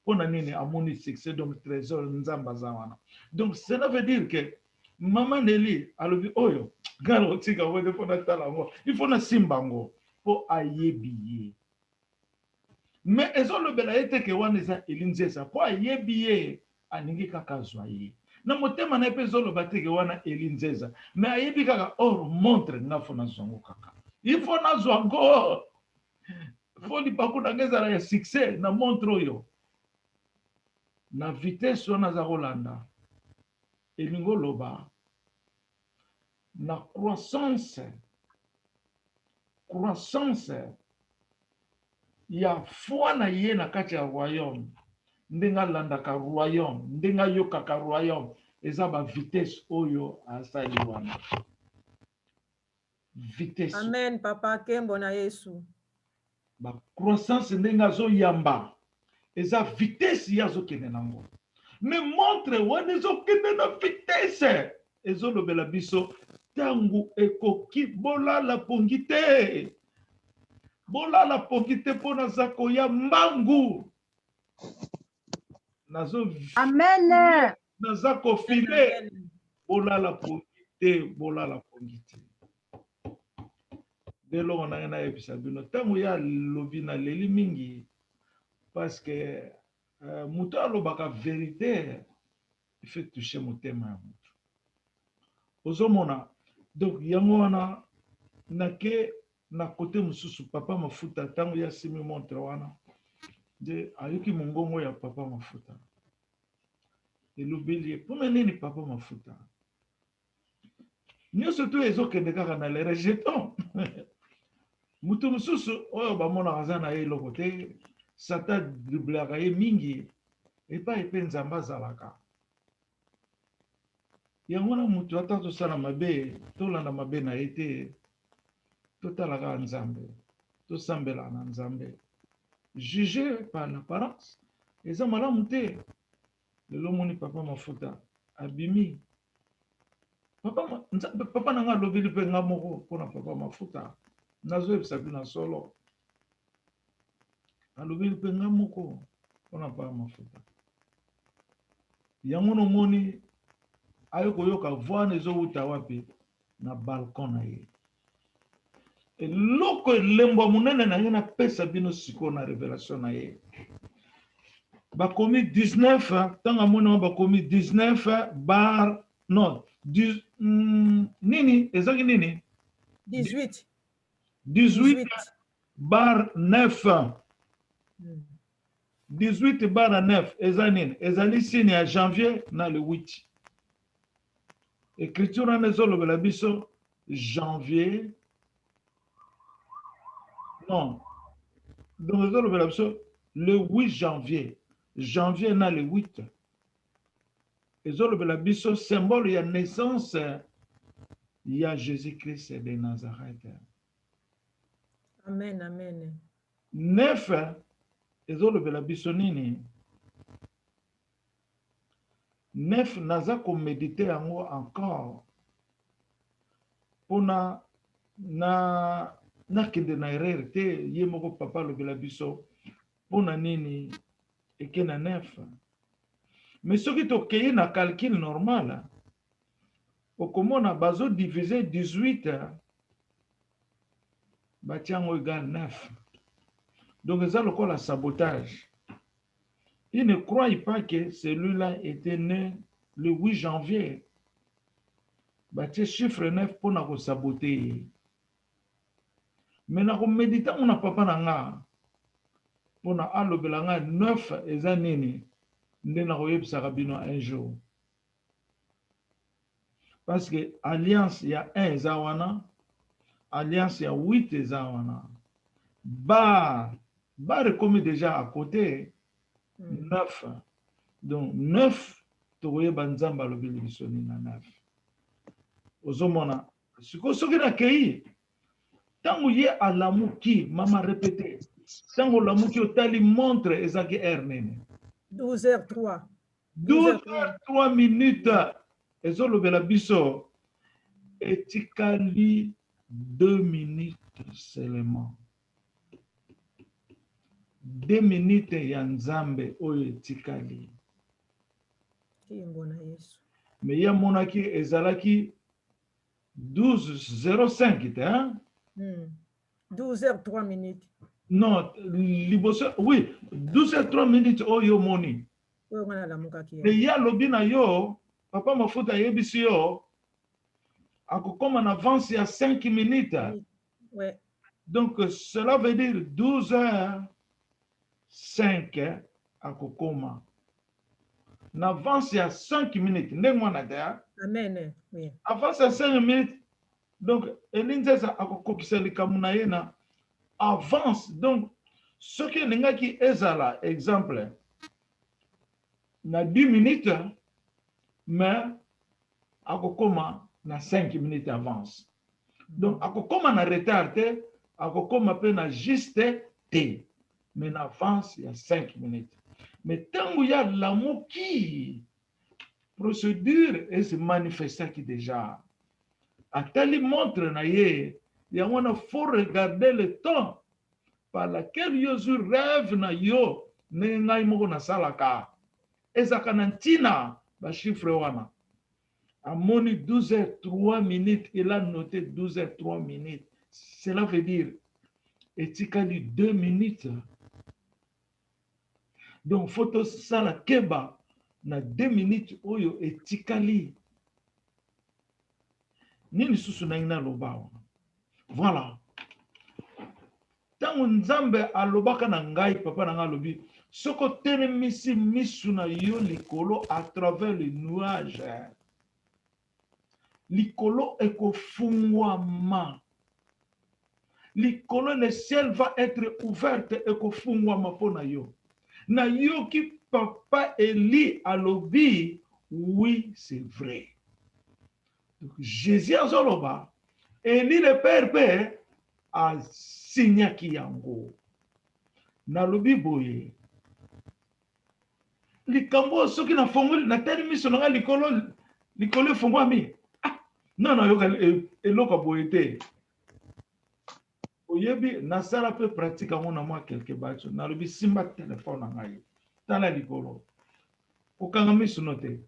Pona nini amoni succès donc trésor nzamba zawana. Donc cela veut dire que Maman Nelly alobi oyo galo tika wede fona talango. Il faut na simbango po ayebiye. Mais ezolobela ete ke wana eza Elinzeza po ayebiye aningi kaka zwaye. Na motema na epe ezoloba te ke wana Elinzeza. Mais ayebi kaka or montre nga fona zongo kaka. Il faut na zongo. Faut li bakuna ngeza ya succès na montre oyo. Na vitesse wana za Rolanda. Elingo loba. Na croissance ya foi na ye na kati ya royaume. Ndenga landa ka royaume. Ndenga yoka ka royaume. Eza ba vitesse oyo asali wana. Vitesse. Amen, papa Kembo na Yesu. Ba croissance ndenga zo yamba. Eza vitesse ya zo kene nango. Mais montre wana zo kene na vitesse. Ezo lobela biso tangu ekoki bola la pongite. Bola la pongite pona zako ya mbangu. Nazo Amen. nazako file. Bola la pongite, bola la pongite. Dès lors on a un épisode. Tangu ya lobi na leli mingi. Parce que muta lobaka vérité. Il faut toucher mon thème. Ozomona. Donc yango wana nake na côté mususu papa mafuta tango ya simi montre wana de ayuki mungongo ya papa mafuta elobeli pome nini papa mafuta nyonso to ezokende kaka na le rejeton mutu mususu oyo bamona kaza na ye eloko te satan driblaka ye mingi epai epe nzambe azalaka yango wana mutu ata tosala mabe tolanda mabe na ye te totalaka nzambe tosambela na nzambe. Jugé par l'apparence, eza malamu te. Lelo moni papa mafuta abimi. Papa nanga lobeli pe nga moko pona papa mafuta. Nazo yebisa bino solo. Alobeli pe nga moko pona papa mafuta. Yango no moni ayo koyoka voix nezo uta wapi na balcon na ye. Eloko elembo munene na ye na pesa bino siko na révélation na ye. Bakomi 19, tanga mona bakomi 19 bar non, nini ezaki nini? 18. 18 bar 9. 18 bar 9 eza nini? Ezali signe ya janvier na le 8. Écriture en ezolobela biso janvier. Non. Donc ezolobela biso le 8 janvier. Janvier na le 8. Ezolobela biso symbole ya naissance ya Jésus-Christ de Nazareth. Amen, amen. 9 ezolobela biso nini? 9 naza ko méditer yango encore pona na kende na erreur te ye moko papa lobela biso pona nini eke na 9. Mais soki tokeye na calcul normal okomona bazo diviser 18 batiango égale 9. Donc eza lokola sabotage. Il ne croit pas que celui-là était né le 8 janvier. Batie chiffre 9 pour nous saboter. Mais nous méditons on n'a pas nga pour na alobelanga 9 eza nini nde na koyebisa bino un jour. Parce que alliance ya 1 eza wana, alliance ya 8 eza wana. Bar comme déjà à côté 9. Donc 9 toye banzamba lobeli bisoni na 9. Ozomona soki na kei tango ye alamuki mama répété tango lamuki otali montre ezaki heure nene 12h03. 12h03 minutes ezolobela biso etikali 2 minutes seulement. 2 minutes ya nzambe oyo etikali. Mais ya monaki ezalaki 12h05 te hein? 12h03 minutes. Non, liboso oui, 12h03 minutes oyo moni. Mais ya lobi na yo papa mafuta yebisi yo akokoma na avance ya 5 minutes. Ouais. Donc cela veut dire 12h05 akokoma. Na avance ya 5 minutes. Ndengwana da. Amen. Oui. Avance ya 5 minutes. Donc elinzeza akokokisa likamuna yena avance. Donc ce que ningaki ezala exemple na 10 minutes mais akokoma na 5 minutes avance. Donc akokoma na retard te, akokoma pe na juste te. Mais na avance ya 5 minutes. Mais tango ya lamuki procédure et se manifeste qui déjà atali montre na ye ya wana faut regarder le temps par laquelle Yosu rêve na yo ne ngai moko na salaka ezaka na ntina ba chiffre wana amoni 12h03 minutes il a noté 12h03 minutes cela veut dire etikali 2 minutes. Donc photo sala keba na 2 minutes oyo etikali nini susu na ina lobawa. Voilà. Tango nzambe alobaka na ngai papa na ngai lobi soko telemisi misu na yo likolo à travers les nuages. Likolo ekofungwama. Likolo le ciel va être ouverte ekofungwama pona yo. Na yo ki papa Eli alobi oui c'est vrai. Donc Jésus azoloba Eli le père a signaki yango. Nalobi boye. Likambo soki na fongoli na tali miso na likolo fongwami. Non non yoka eloko boye te. Oyebi nasala pe pratique ngo na moi quelque bacho. Nalobi simba téléphone ngai. Tala likolo. Okanga miso note.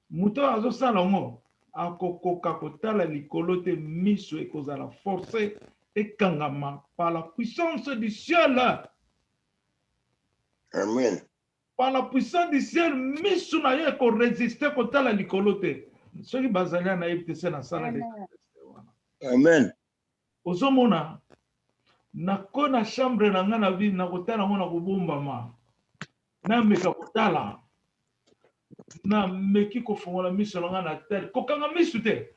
Muto azo sala ngo akokoka kotala likolo te miso ekozala forcé ekangama par la puissance du ciel. Amen. Par la puissance du ciel, miso na ye ko résister kotala likolo te. Soki bazali na yebite se na sala de. Amen. Ozomona na kona chambre na nga na vie na kotala ngo na kobombama. Na meka kotala. Na meki kofongola miso na nga na terre. Kokanga miso te.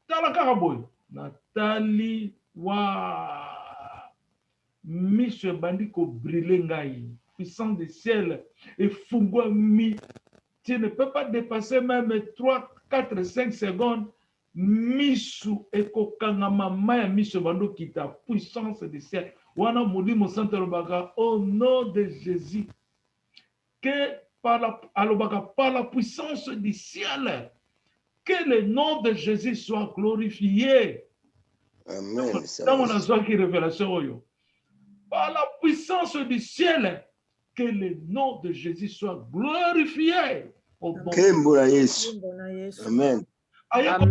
Tala kaka boy. Na tali wa miso ebandi ko brûler ngai. Puissance du ciel et fungwami. Tu ne peux pas dépasser même 3, 4, 5 secondes. Misu ekokangama maya misu bando kita puissance du ciel. Wana molimo santo alobaka au nom de Jésus. Que par la puissance du ciel, que le nom de Jésus soit glorifié. Amen. Dans mon azwaki révélation oyo. Par la puissance du ciel, que le nom de Jésus soit glorifié. Amen. Amen.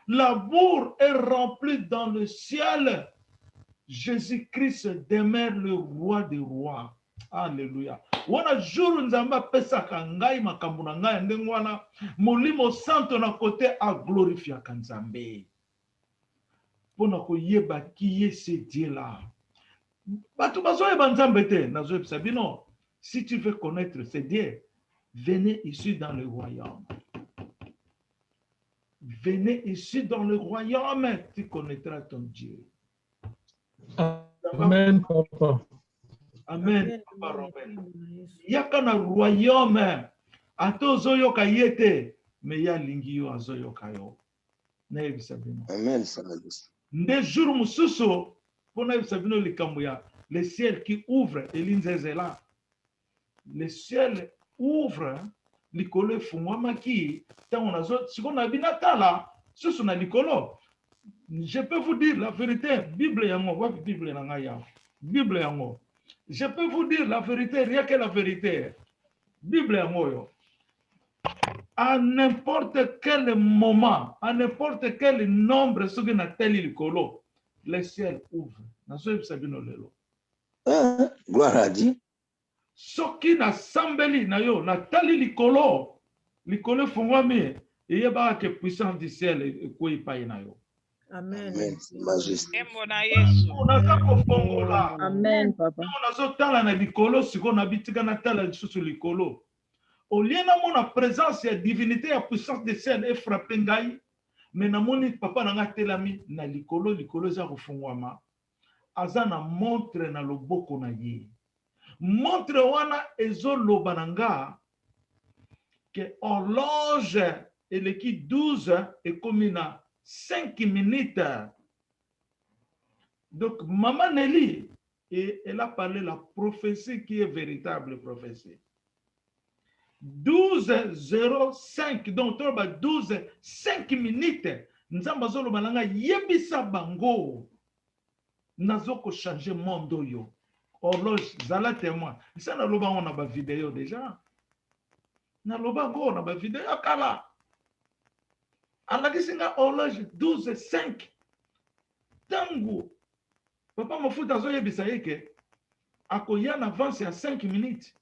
L'amour est rempli dans le ciel. Jésus-Christ demeure le roi des rois. Alléluia. Wana jour nzamba pesaka ngai makambo na ngai ndenge wana molimo santo na côté a glorifier kanzambe. Pona ko yeba ki ce Dieu là. Batu bazoyeba nzambe te nazoyebisa bino. Si tu veux connaître ce Dieu, venez ici dans le royaume. Venez ici dans le royaume, tu connaîtras ton Dieu. Amen, papa. Amen, papa Robert. Yaka na royaume, ato zoyoka yete, me ya lingi yo azoyoka yo. Na yebisa bino. Amen, saladis. Nde jour mususu, pona yebisa bino likambo ya le ciel qui ouvre, elinzeze là. Le ciel ouvre, likolo fungwamaki, tango nazo, siko na binatala, susu na likolo. Je peux vous dire la vérité, Bible yango, wapi Bible nanga ya. Bible yango. Je peux vous dire la vérité, rien que la vérité. Bible yango yo. À n'importe quel moment, à n'importe quel nombre, ce que na teli likolo, le ciel ouvre. Nazo yebisabino lelo. Gloire à Dieu. Soki na sambeli na yo, na tali likolo fungwami, eyeba ke puissance du ciel ekoi pai na yo. Amen. Amen, majesté. Amen, papa. Nazotala na likolo siko na bitika na tala lisusu likolo. Oliena mona présence ya divinité ya puissance du ciel e frappé ngai, mais na moni papa na nga telami na likolo za kufungwama. Aza na montre na loboko na ye. Montre wana ezoloba na nga que horloge eleki 12 ekomi na 5 minutes. Donc maman Nelly, elle a parlé la prophétie qui est véritable prophétie. 12:05, donc 12:05 minutes. Nzamba zoloba na nga yebisa bango nazoko changer monde yo. Horloge zala témoin. Ça na loba on a ba vidéo déjà. Na loba go na ba vidéo kala. Alakisinga horloge 12:05. Tango papa mafuta zo yebisa yeke akoya en avance à 5 minutes.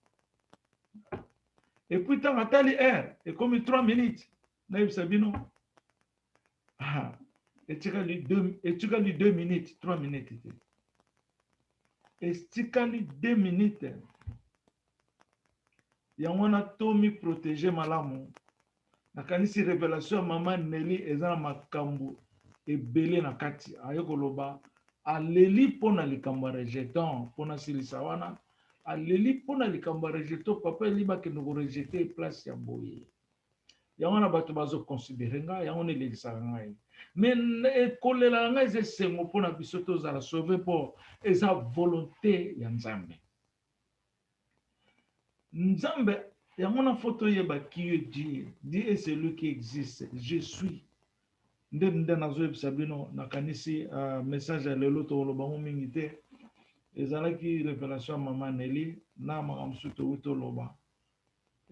Et puis tant atali heure et comme 3 minutes. Na yebisa bino. Ah, et tu as lu 2 minutes, 3 minutes. Estikali 2 minutes. Yangwana tomi protéger malamu. Nakanisi révélation maman Nelly ezana makambu ebele na kati ayokoloba aleli pona likamba rejeton pona silisa wana aleli pona likamba rejeton papa liba ke no rejeter place ya boye yango na bato bazo considérer nga yango ne lekisa ngai mais kolela ngai ze sengo pona biso tozala sauver pour eza volonté ya Nzambe. Nzambe yango na photo yeba qui est Dieu. Dieu est celui qui existe. Je suis. Nde nazo yebisa bino nakanisi message ya lelo to loba mingi te. Ezalaki révélation maman Nelly na makamsuto wito loba.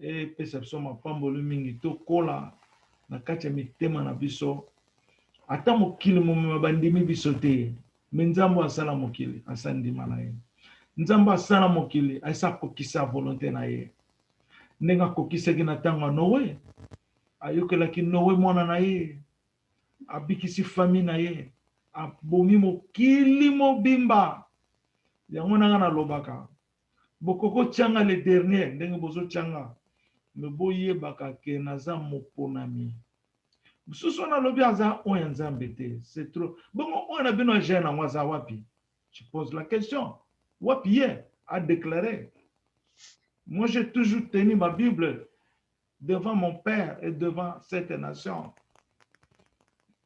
Et perception mapambolo mingi to kola na kati ya mitema na biso. Ata mokili momema bandimi biso te. Nzambe asala mokili asandima na ye. Nzambe asala mokili asa kokisa volonté na ye. Nenga kokisa ki na tanga Noé. Ayokelaki Noé mwana na ye. Abikisi famille na ye. Abomi mokili mobimba. Yango nanga na lobaka. Bokoko tianga le dernier ndenge bozo tianga. Me boye baka ke naza moponami. Mususu na lobi aza oya Nzambe te. C'est trop. Bongo on a bino jeune waza wapi. Tu poses la question. Wapi a déclaré. Moi j'ai toujours tenu ma Bible devant mon père et devant cette nation.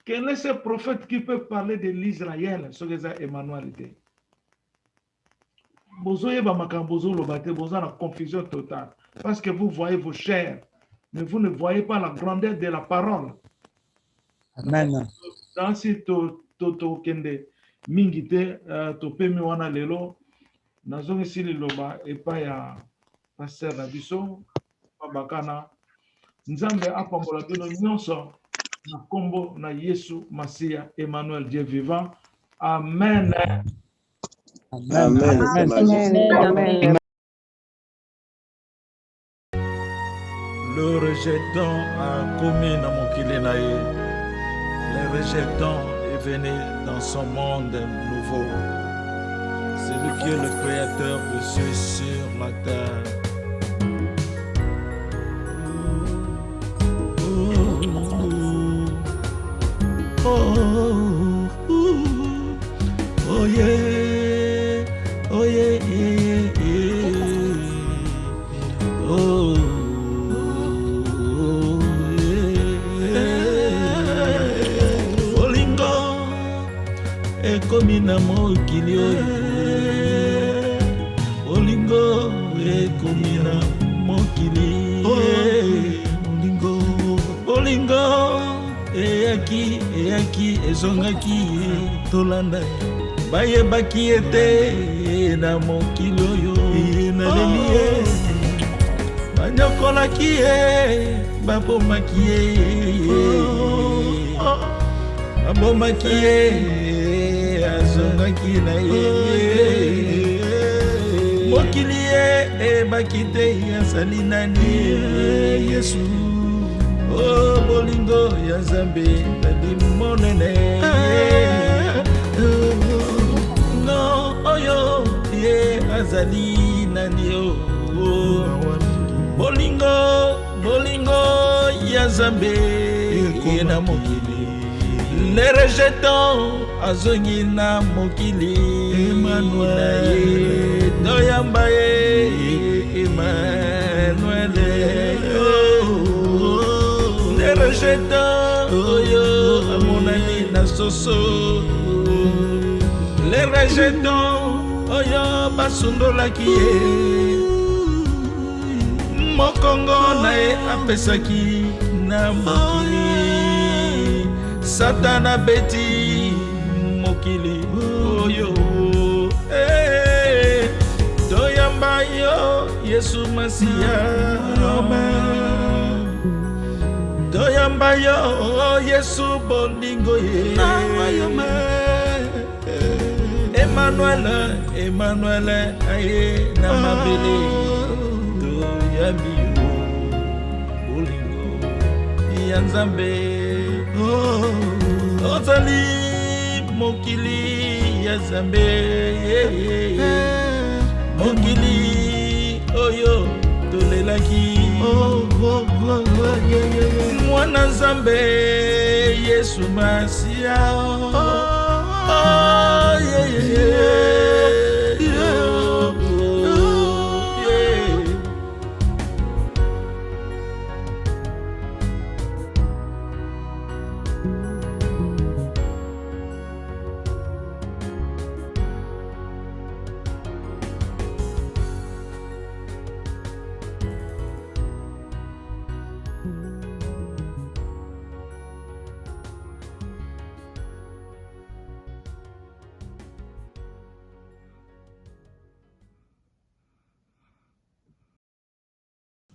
Quel est ce prophète qui peut parler de l'Israël, ce que c'est Emmanuel? Bozo yeba makambozo lobate, bozo na confusion totale. Parce que vous voyez vos chairs, mais vous ne voyez pas la grandeur de la parole. Amen. Dans ce to kende mingite to pemi wana lelo nazongi sili loba epa ya pasteur na biso Bakana Nzambe apambola bino nyonso na kombo na Yesu Masia Emmanuel Dieu vivant. Amen. Amen. Amen. Le rejeton a commis dans mon kilenaï. Le rejeton est venu dans son monde nouveau. C'est lui qui est le créateur de ceux sur la terre. Oh yeah, oh yeah, yeah, yeah. Oh, yeah. Olingo ekomi na mokili oyo. Olingo ekomi na mokili. Olingo, olingo. Eyaki ezongaki tolanda bayebaki ete na mokili oyo naleli ye banyokolaki ye babomaki ye babomaki ye azongaki na ye mokili ye ebaki te asali nani Yesu. Oh, bolingo ya Nzambe ndadi monene. No, oyo ye azali nani yo. Bolingo ya Nzambe ye na mokili. Le rejeton azongi na mokili. Emmanuel doyamba ye Emmanuel. Rejetant oyo amonani na soso. Les rejetants oyo basundolaki ye. Mokongo na ye apesaki na mokili. Satana beti mokili oyo. Toyamba yo Yesu Masia. Amen. Toyamba yo Yesu bolingo ye. Emmanuel aye na mabele. Toyambi yo bolingo ya Nzambe. Ozali mokili ya Nzambe. Mokili oyo tolelaki. Mwana Nzambe Yesu Masia. Oh, yeah, yeah, yeah.